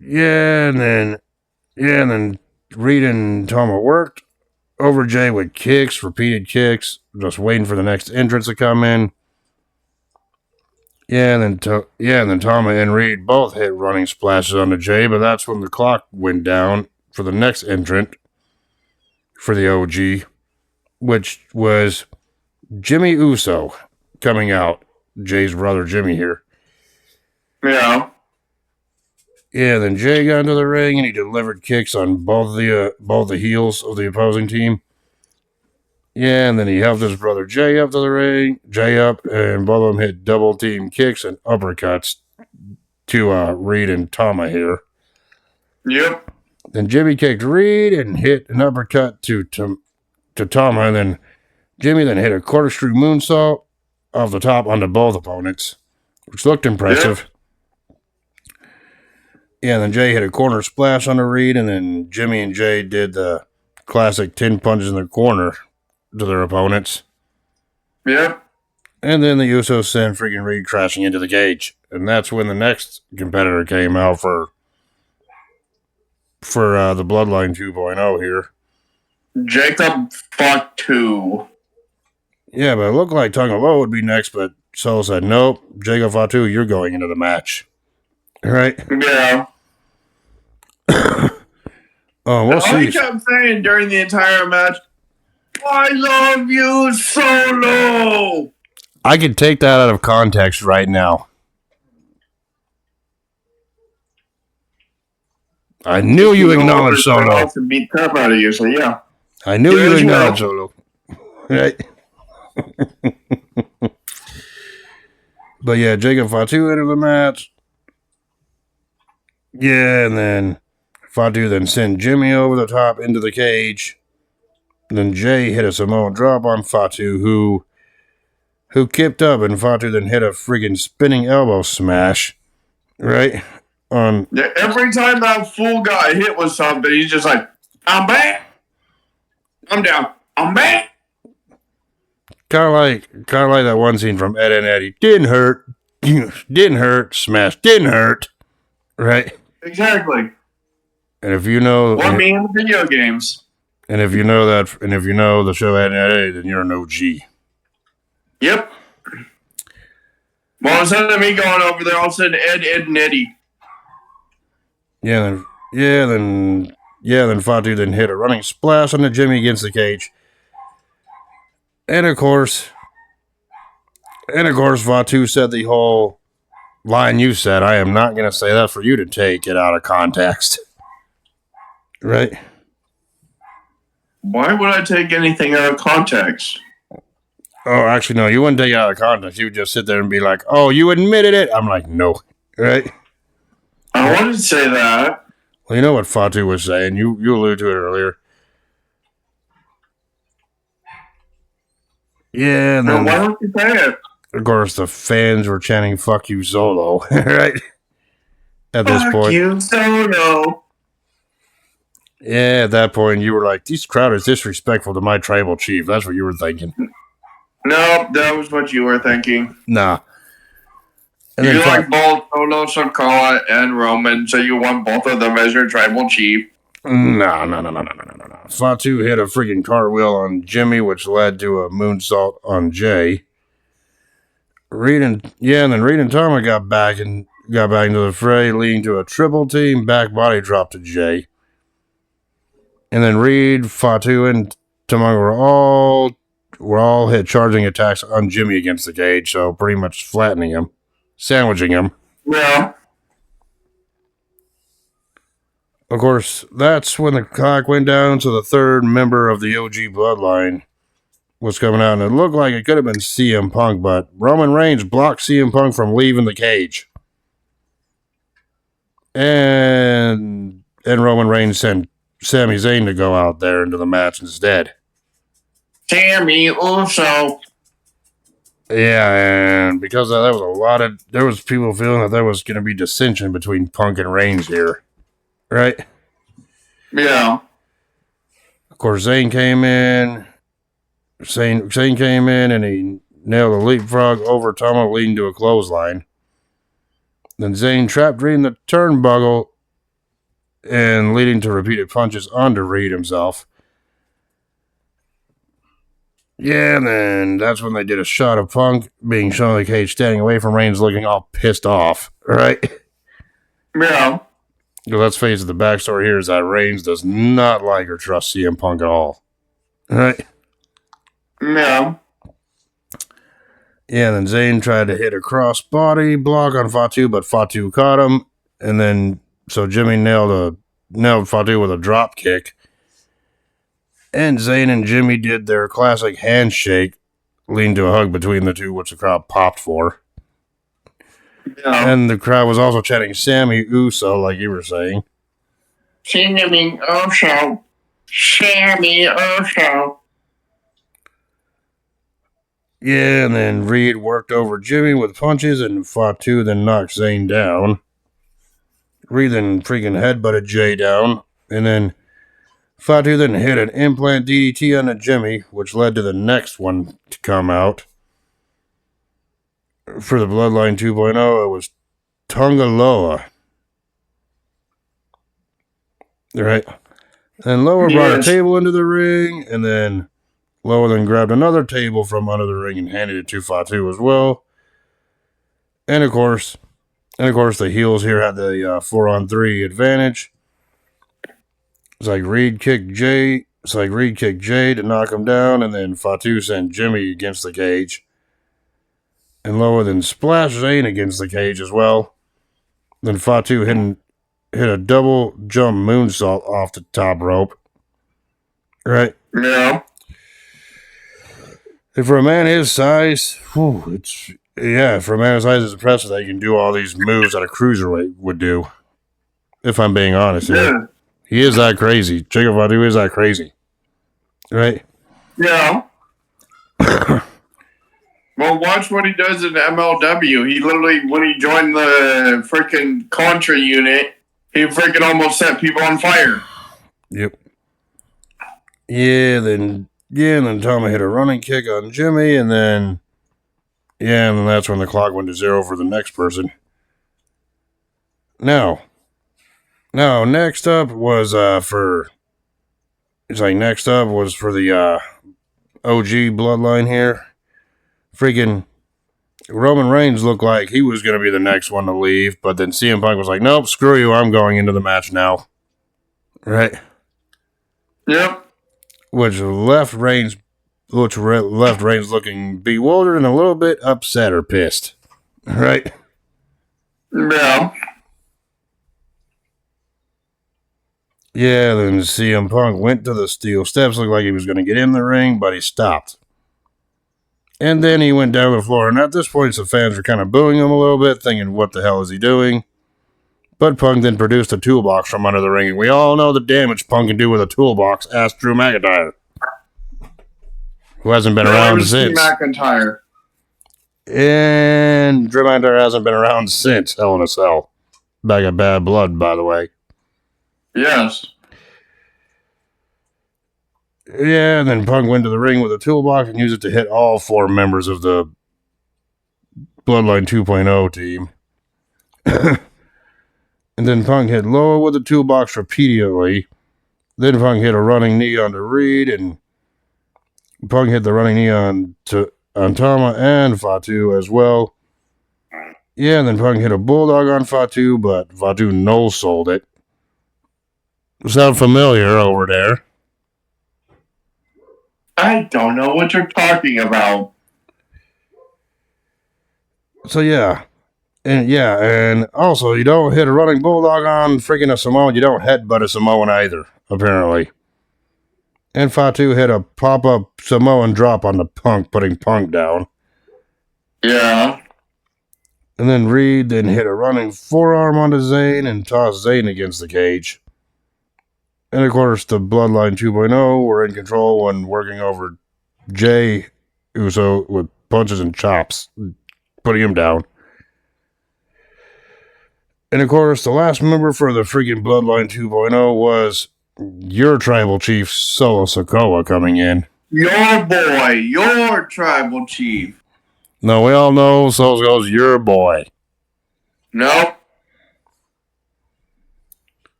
Yeah, and then Reed and Tama worked over Jay with kicks, repeated kicks, just waiting for the next entrance to come in. Yeah, and then Tama and Reed both hit running splashes on the Jay, but that's when the clock went down for the next entrant for the OG, which was Jimmy Uso coming out. Jay's brother Jimmy here. Yeah. Yeah, then Jay got into the ring and he delivered kicks on both the heels of the opposing team. Yeah, and then he helped his brother Jay up to the ring. Jay up, and both of them hit double team kicks and uppercuts to Reed and Tama here. Yep. Then Jimmy kicked Reed and hit an uppercut to Tama, and then Jimmy then hit a corkscrew moonsault off the top onto both opponents, which looked impressive. Yep. Yeah, and then Jay hit a corner splash on the Reed, and then Jimmy and Jay did the classic 10 punches in the corner to their opponents. Yep. And then the Usos sent freaking Reed crashing into the cage. And that's when the next competitor came out for the Bloodline 2.0 here. Jacob Fatu. Yeah, but it looked like Tonga Low would be next, but Solo said, nope, Jacob Fatu, you're going into the match. Right? Yeah. We'll see. He kept saying during the entire match, I love you, Solo. I could take that out of context right now. I knew you acknowledged Solo. To beat the crap out of you, so yeah. I knew you acknowledged Solo. Right? But yeah, Jacob Fatu entered the match. Yeah, and then Fatu then sent Jimmy over the top into the cage. Then Jay hit a Samoan drop on Fatu, who kipped up, and Fatu then hit a friggin' spinning elbow smash, right? Every time that fool got hit with something, he's just like, I'm back. I'm down. I'm back. Kind of like that one scene from Ed and Eddie. Didn't hurt. Didn't hurt. Smash. Didn't hurt. Right? Exactly. And if you know... Or me in the video games. And if you know the show Ed and Eddie, then you're an OG. Yep. Well, instead of me going over there, I'll send Ed, and Eddie. Then Fatu then hit a running splash on the Jimmy against the cage. And of course, Fatu said the whole line you said, I am not going to say that for you to take it out of context. Right? Why would I take anything out of context? Oh, actually, no, you wouldn't take it out of context. You would just sit there and be like, oh, you admitted it? I'm like, no. Right? I wanted to say that. Well, you know what Fatu was saying. You alluded to it earlier. Yeah, and then, why don't you say it? Of course, the fans were chanting, fuck you, Solo. Right? At this Fuck point. you, Solo. Yeah, at that point, you were like, this crowd is disrespectful to my tribal chief. That's what you were thinking. No, that was what you were thinking. Nah. And you like both Solo, Sokoa, and Roman, so you want both of them as your tribal chief. No. Fatu hit a freaking cartwheel on Jimmy, which led to a moonsault on Jay. And then Reed and Tama got back into the fray, leading to a triple team back body drop to Jay. And then Reed, Fatu, and Tama were all hit charging attacks on Jimmy against the cage, so pretty much flattening him, sandwiching him. Yeah. Of course, that's when the clock went down, so the third member of the OG bloodline was coming out, and it looked like it could have been CM Punk, but Roman Reigns blocked CM Punk from leaving the cage. And Roman Reigns sent Sami Zayn to go out there into the match instead. Sammy Uso. Yeah, and because of that, there was people feeling that there was going to be dissension between Punk and Reigns here. Right? Yeah. Of course, Zayn came in. Zayn came in and he nailed a leapfrog over Tama, leading to a clothesline. Then Zayn trapped Reed in the turnbuckle and leading to repeated punches onto Reed himself. Yeah, and then that's when they did a shot of Punk being shown in the cage, standing away from Reigns, looking all pissed off. Right? Yeah. Because let's face it, the backstory here is that Reigns does not like or trust CM Punk at all. Right? Yeah. Yeah, and then Zayn tried to hit a crossbody block on Fatu, but Fatu caught him. And then, so Jimmy nailed Fatu with a drop kick. And Zayn and Jimmy did their classic handshake, leading to a hug between the two, which the crowd popped for. Yeah. And the crowd was also chanting Sammy Uso, like you were saying. Sammy Uso. Sammy Uso. Yeah, and then Reed worked over Jimmy with punches, and Fatu then knocked Zayn down. Reed then freaking headbutted Jay down, and then Fatu then hit an implant DDT on Jimmy, which led to the next one to come out. For the Bloodline 2.0, it was Tongaloa. Right? And Lower brought a table into the ring, and then Lower then grabbed another table from under the ring and handed it to Fatu as well. And of course, the heels here had the 4-on-3 advantage. It's like Reed kicked Jay to knock him down, and then Fatu sent Jimmy against the cage. And Lower then splashed Zayn against the cage as well. Then Fatu hit a double jump moonsault off the top rope. Right? Yeah. And for a man his size, it's impressive that he can do all these moves that a cruiserweight would do. If I'm being honest here. He is that crazy. Jacob Fatu is that crazy. Right? Yeah. Well, watch what he does in MLW. He literally, when he joined the freaking Contra unit, he freaking almost set people on fire. Yep. And then Tama hit a running kick on Jimmy, and then that's when the clock went to 0 for the next person. Now, next up was for the OG bloodline here. Freaking Roman Reigns looked like he was going to be the next one to leave, but then CM Punk was like, nope, screw you, I'm going into the match now. Right? Yep. Which left Reigns looking bewildered and a little bit upset or pissed. Right? Yeah. Yeah, then CM Punk went to the steel steps, looked like he was going to get in the ring, but he stopped. And then he went down the floor, and at this point, the fans were kind of booing him a little bit, thinking, what the hell is he doing? But Punk then produced a toolbox from under the ring, and we all know the damage Punk can do with a toolbox. Ask Drew McIntyre, who hasn't been around since. McIntyre. And Drew McIntyre hasn't been around since Hell in a Cell. Bag of bad blood, by the way. Yes. Yeah, and then Punk went to the ring with a toolbox and used it to hit all 4 members of the Bloodline 2.0 team. And then Punk hit Loa with the toolbox repeatedly. Then Punk hit a running knee onto Reed, and Punk hit the running knee on Tama and Fatu as well. Yeah, and then Punk hit a bulldog on Fatu, but Fatu no-sold it. Sound familiar over there? I don't know what you're talking about. So yeah. And also, you don't hit a running bulldog on freaking a Samoan. You don't headbutt a Samoan either, apparently. And Fatu hit a pop-up Samoan drop on the Punk, putting Punk down. Yeah. And then Reed then hit a running forearm onto Zayn and tossed Zayn against the cage. And of course, the Bloodline 2.0 were in control when working over Jay Uso with punches and chops, putting him down. And of course, the last member for the freaking Bloodline 2.0 was your tribal chief, Solo Sikoa, coming in. Your boy, your tribal chief. No, we all know Solo Sikoa's your boy. Nope.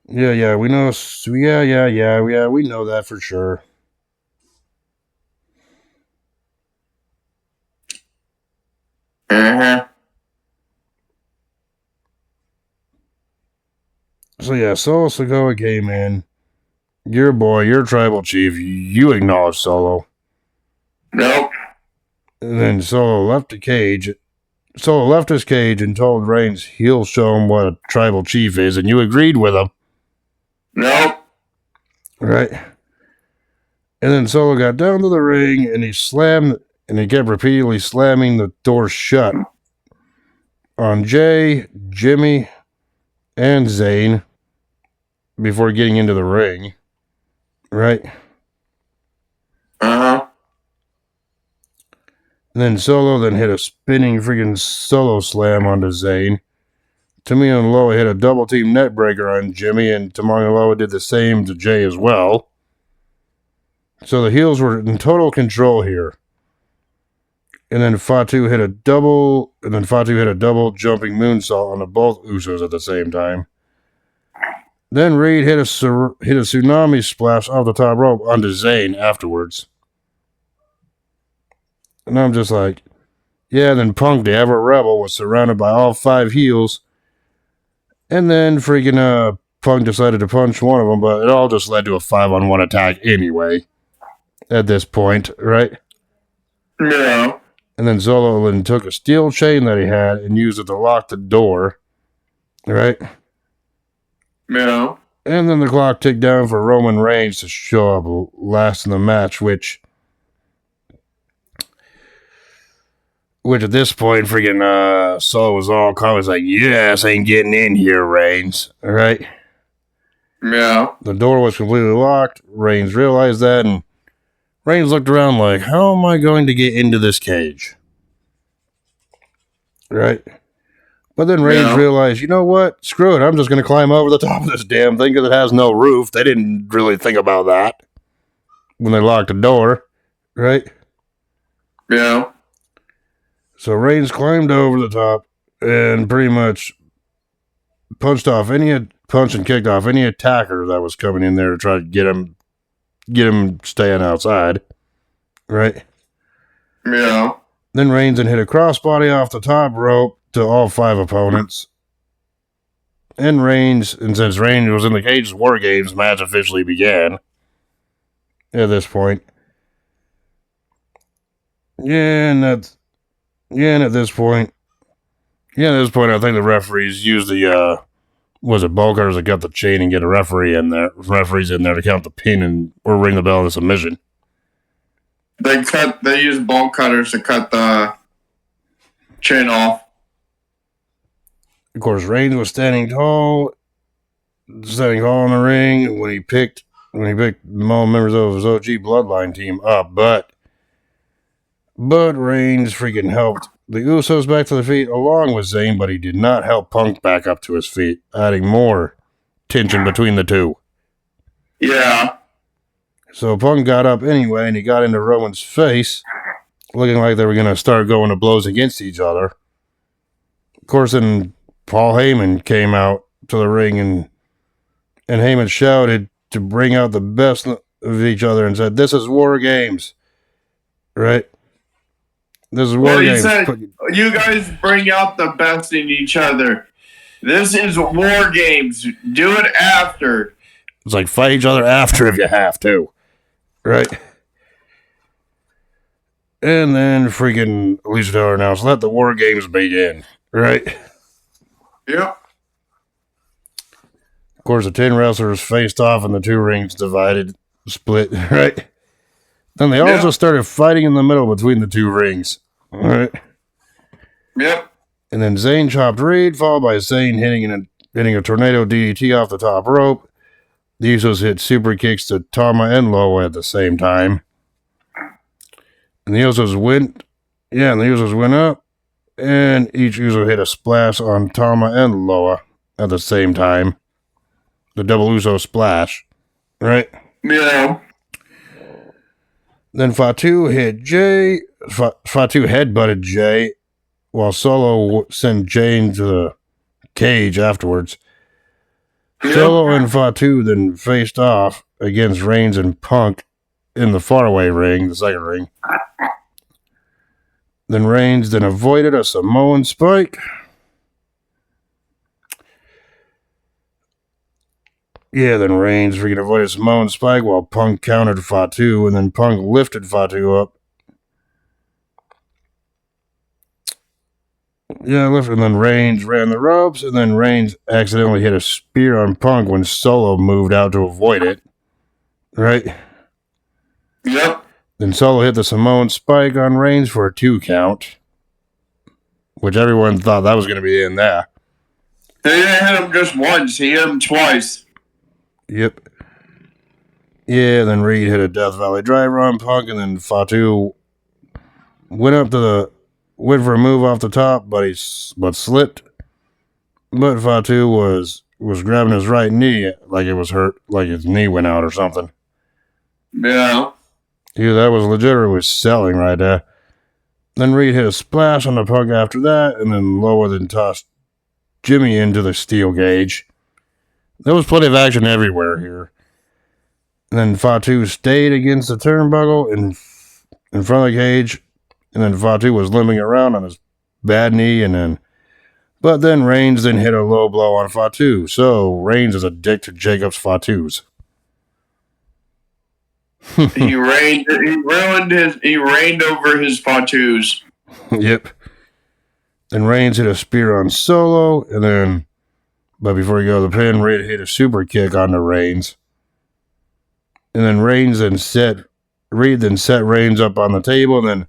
Yeah, we know. Yeah, we know that for sure. Uh-huh. So yeah, Solo Sikoa came in. Your boy, your tribal chief, you acknowledge Solo. Nope. And then Solo left the cage. Solo left his cage and told Reigns he'll show him what a tribal chief is, and you agreed with him. Nope. Right? And then Solo got down to the ring and he kept repeatedly slamming the door shut on Jay, Jimmy, and Zayn before getting into the ring. Right? Uh-huh. And then Solo then hit a spinning freaking solo slam onto Zayn. Tamina and Loa hit a double team net breaker on Jimmy, and Tamina and Loa did the same to Jay as well. So the heels were in total control here. And then Fatu hit a double jumping moonsault on the both Usos at the same time. Then Reed hit a tsunami splash off the top rope onto Zayn afterwards. And I'm just like, yeah, then Punk, the Ever Rebel, was surrounded by all 5 heels. And then freaking Punk decided to punch one of them, but it all just led to a 5-on-1 attack anyway. At this point, right? Yeah. And then Solo then took a steel chain that he had and used it to lock the door. Right? Yeah. And then the clock ticked down for Roman Reigns to show up last in the match, which at this point, freaking Solo was all calm. Was like, yes, ain't getting in here, Reigns. All right? Yeah. The door was completely locked. Reigns realized that, and Reigns looked around like, how am I going to get into this cage? Right? But then Reigns realized, you know what? Screw it. I'm just going to climb over the top of this damn thing because it has no roof. They didn't really think about that when they locked the door. Right? Yeah. So Reigns climbed over the top and pretty much punched and kicked off any attacker that was coming in there to try to get him staying outside. Right? Yeah. Then Reigns hit a crossbody off the top rope to all 5 opponents. And since Reigns was in the cage, War Games match officially began. At this point. And at this point, Yeah, at this point, I think the referees used the was it ball cutters that got the chain and get a referees in there to count the pin and or ring the bell in the submission. They use ball cutters to cut the chain off. Of course, Reigns was standing tall in the ring when he picked all members of his OG Bloodline team up, but Reigns freaking helped the Usos back to their feet along with Zayn, but he did not help Punk back up to his feet, adding more tension between the two. Yeah. So Punk got up anyway, and he got into Roman's face, looking like they were going to start going to blows against each other. Of course, then Paul Heyman came out to the ring, and Heyman shouted to bring out the best of each other and said, "This is War Games." Right? This is War Games. Said, you guys bring out the best in each other. This is War Games. Do it after. It's like fight each other after if you have to. Right? And then freaking Alicia Taylor announced, "Let the War Games begin." Right? Yep. Of course, the 10 wrestlers faced off and the two rings split. Right? Then they also started fighting in the middle between the two rings. All right. Yep. And then Zayn chopped Reed, followed by Zayn hitting a tornado DDT off the top rope. The Usos hit super kicks to Tama and Loa at the same time. And the Usos went up, and each Uso hit a splash on Tama and Loa at the same time. The double Uso splash. Right? Yeah. Then Fatu headbutted Jay, while Solo sent Jay into the cage afterwards. Yep. Solo and Fatu then faced off against Reigns and Punk in the faraway ring, the second ring. Then Reigns avoided a Samoan spike. Yeah, then Reigns freaking avoided Samoan spike while Punk countered Fatu, and then Punk lifted Fatu up. Yeah, and then Reigns ran the ropes, and then Reigns accidentally hit a spear on Punk when Solo moved out to avoid it. Right? Yep. Then Solo hit the Samoan spike on Reigns for a 2 count, which everyone thought that was going to be in there. He didn't hit him just once, he hit him twice. Yep. Yeah, then Reed hit a Death Valley driver on Punk, and then Fatu went for a move off the top, but slipped. But Fatu was grabbing his right knee like it was hurt, like his knee went out or something. Yeah. Yeah, that was legit, or was selling right there. Then Reed hit a splash on the Punk after that, and then Lower than tossed Jimmy into the steel cage. There was plenty of action everywhere here. And then Fatu stayed against the turnbuckle in front of the cage. And then Fatu was limping around on his bad knee. But then Reigns hit a low blow on Fatu. So Reigns is a dick to Jacob's Fatus. He reigned over his Fatus. Yep. Then Reigns hit a spear on Solo. But before he go to the pin, Reed hit a super kick onto Reigns. And then Reed set Reigns up on the table, and then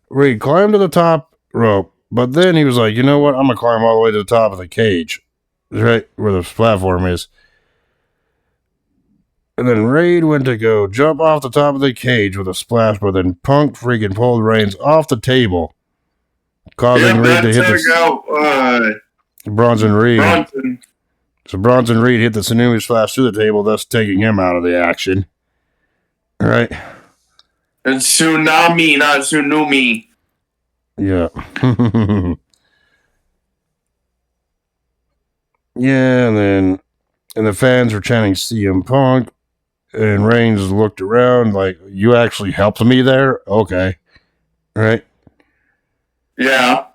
Reed climbed to the top rope. But then he was like, you know what? I'm going to climb all the way to the top of the cage, right where the platform is. And then Reed went to go jump off the top of the cage with a splash, but then Punk freaking pulled Reigns off the table, causing Reed to hit the... Bronson Reed. So Bronson Reed hit the Tsunami Splash through the table, thus taking him out of the action. All right. It's tsunami, not tsunami. Yeah. Yeah, and the fans were chanting CM Punk, and Reigns looked around like, you actually helped me there? Okay. All right. Yeah.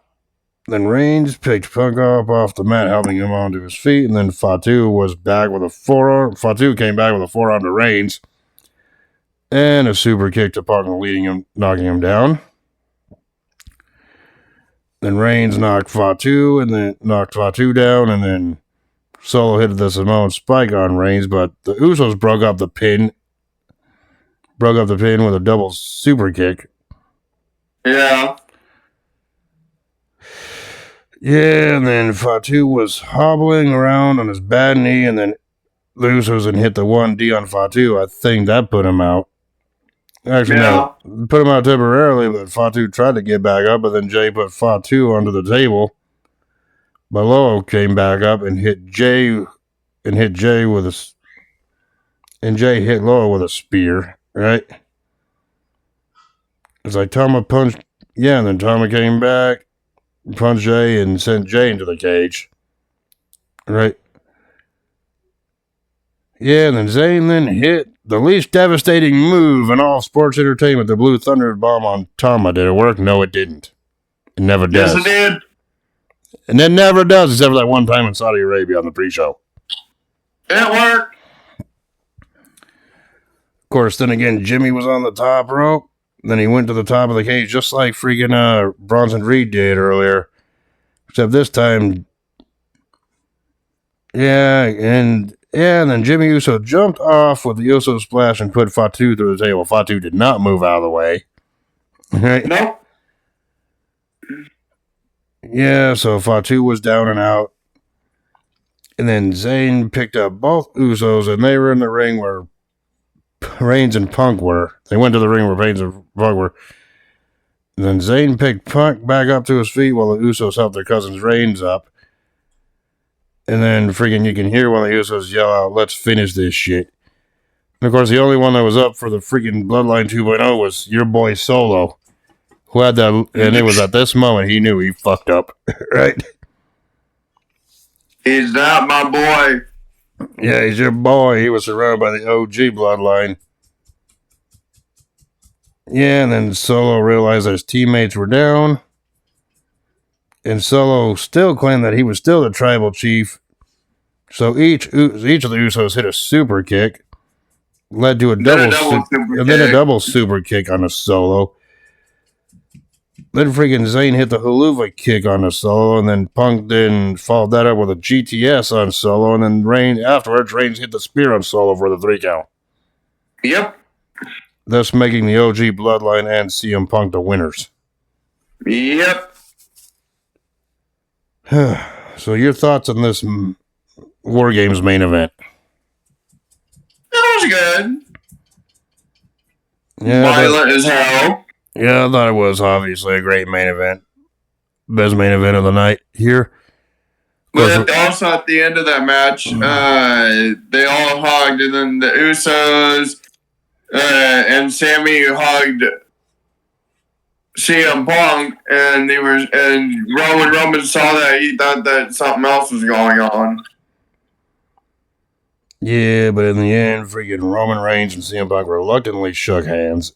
Then Reigns picked Punk up off the mat, helping him onto his feet, and then Fatu was back with a forearm. Fatu came back with a forearm to Reigns, and a super kick to Punk, knocking him down. Then Reigns knocked Fatu down, and then Solo hit the Samoan spike on Reigns, but the Usos broke up the pin with a double super kick. Yeah. Yeah, and then Fatu was hobbling around on his bad knee, and then the Usos hit the 1D on Fatu. I think that put him out. Actually, no. Put him out temporarily, but Fatu tried to get back up, but then Jay put Fatu onto the table. But Lolo came back up and hit Jay with a... And Jay hit Lolo with a spear, right? It's like Tama punched... Yeah, and then Tama came back, punched Jay, and sent Jay into the cage. Right? Yeah, and then Zayn then hit the least devastating move in all sports entertainment, the Blue Thunder Bomb on Tama. Did it work? No, it didn't. It never does. Yes, it did. And it never does, except for that one time in Saudi Arabia on the pre-show. It worked. Of course, then again, Jimmy was on the top rope. Then he went to the top of the cage, just like freaking Bronson Reed did earlier. Except this time... And then Jimmy Uso jumped off with the Uso splash and put Fatu through the table. Fatu did not move out of the way. Right? Nope. Yeah, so Fatu was down and out. And then Zayn picked up both Usos, and they were in the ring where Reigns and Punk were. They went to the ring where Reigns and Punk were. And then Zayn picked Punk back up to his feet while the Usos helped their cousins Reigns up. And then freaking you can hear one of the Usos yell out, "Let's finish this shit." And of course, the only one that was up for the freaking Bloodline 2.0 was your boy Solo, who had that, and it was at this moment he knew he fucked up, right? He's not my boy. Yeah, he's your boy. He was surrounded by the OG Bloodline. Yeah, and then Solo realized that his teammates were down. And Solo still claimed that he was still the tribal chief. So each of the Usos hit a super kick, led to a double super kick on a Solo. Then freaking Zayn hit the haluva kick on a Solo, and then Punk then followed that up with a GTS on Solo, and then Reigns hit the spear on Solo for the 3 count. Yep. Thus making the OG Bloodline and CM Punk the winners. Yep. So your thoughts on this War Games main event? It was good. Yeah, violent as hell. Yeah, I thought it was obviously a great main event. Best main event of the night here. But also at the end of that match, they all hugged, and then the Usos and Sammy hugged CM Punk, and Roman saw that, he thought that something else was going on. Yeah, but in the end, freaking Roman Reigns and CM Punk reluctantly shook hands.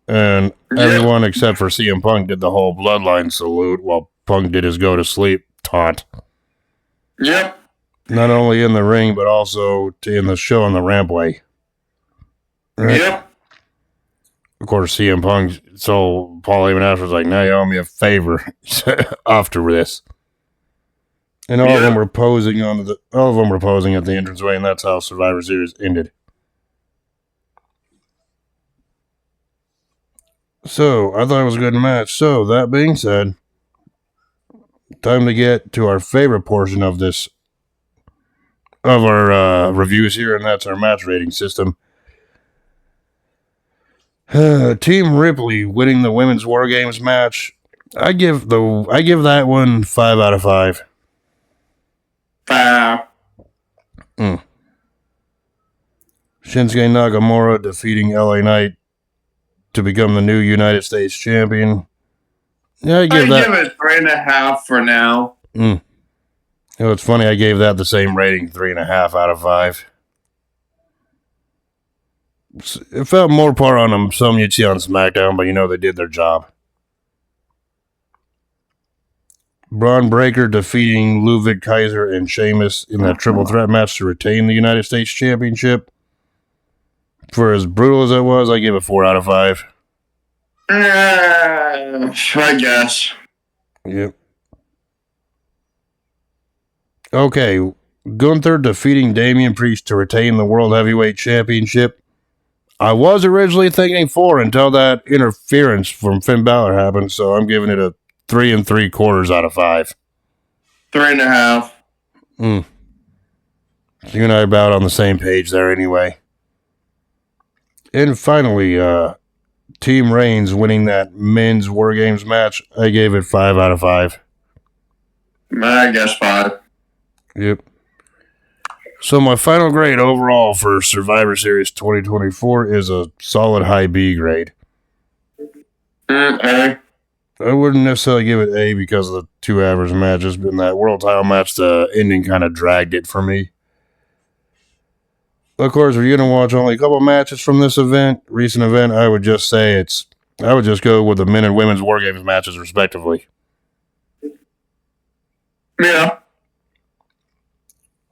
And everyone except for CM Punk did the whole bloodline salute while Punk did his go to sleep taunt. Yep. Not only in the ring, but also in the show on the rampway. Right? Yep. Of course, CM Punk, so Paul Heyman after was like, "Now you owe me a favor after this." And all of them were posing at the entranceway, and that's how Survivor Series ended. So, I thought it was a good match. So, that being said, time to get to our favorite portion of our reviews here, and that's our match rating system. Team Ripley winning the Women's War Games match. I give that one 5 out of 5. 5. Shinsuke Nakamura defeating LA Knight to become the new United States champion. Yeah, I give it 3.5 for now. You know, it's funny, I gave that the same rating, 3.5 out of 5. It felt more par on some you'd see on SmackDown, but you know they did their job. Braun Breaker defeating Ludwig Kaiser and Sheamus in that triple threat match to retain the United States Championship. For as brutal as it was, I give it 4 out of 5. I guess. Yep. Okay, Gunther defeating Damian Priest to retain the World Heavyweight Championship. I was originally thinking 4 until that interference from Finn Balor happened, so I'm giving it a 3 3/4 out of 5. 3.5. You and I are about on the same page there anyway. And finally, Team Reigns winning that men's War Games match. I gave it 5 out of 5. I guess 5. Yep. So my final grade overall for Survivor Series 2024 is a solid high B grade. A. I wouldn't necessarily give it A because of the 2 average matches, but in that world title match, the ending kind of dragged it for me. Of course, if you're going to watch only a couple matches from this recent event, I would just go with the men and women's War Games matches respectively. Yeah.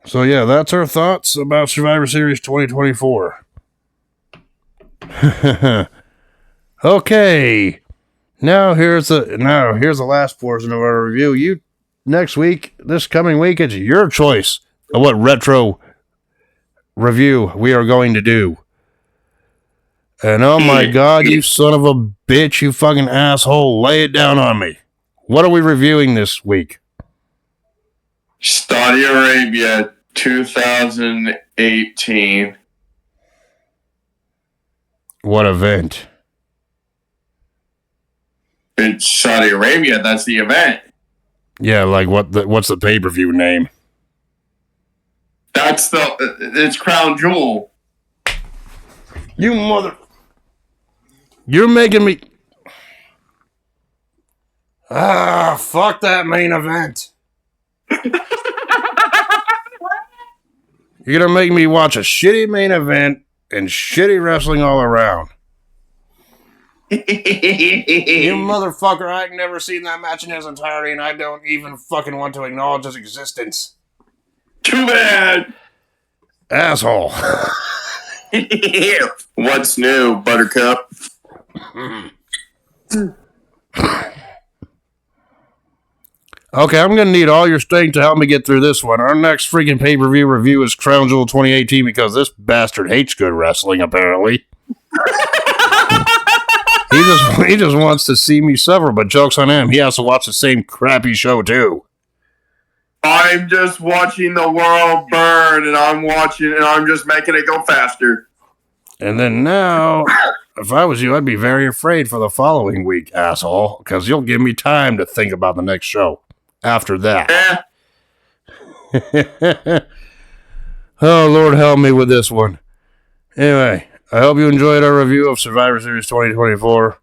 So yeah, that's our thoughts about Survivor Series 2024. Okay. Now here's the last portion of our review. This coming week, it's your choice of what retro review we are going to do. And oh my god, you son of a bitch, you fucking asshole, lay it down on me. What are we reviewing this week? Saudi Arabia 2018. What event? It's Saudi Arabia, that's the event. Yeah, like what's the pay-per-view name? It's Crown Jewel. You're making me... fuck that main event. You're gonna make me watch a shitty main event and shitty wrestling all around. You motherfucker, I've never seen that match in its entirety and I don't even fucking want to acknowledge its existence. Too bad. Asshole. What's new, Buttercup? Okay, I'm going to need all your strength to help me get through this one. Our next freaking pay-per-view review is Crown Jewel 2018 because this bastard hates good wrestling, apparently. He just wants to see me suffer, but joke's on him. He has to watch the same crappy show, too. I'm just watching the world burn, and I'm just making it go faster. And then now, if I was you, I'd be very afraid for the following week, asshole, because you'll give me time to think about the next show after that. Oh, Lord help me with this one. Anyway, I hope you enjoyed our review of Survivor Series 2024,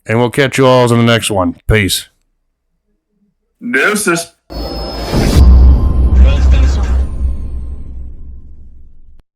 and we'll catch you all in the next one. Peace. Deuces.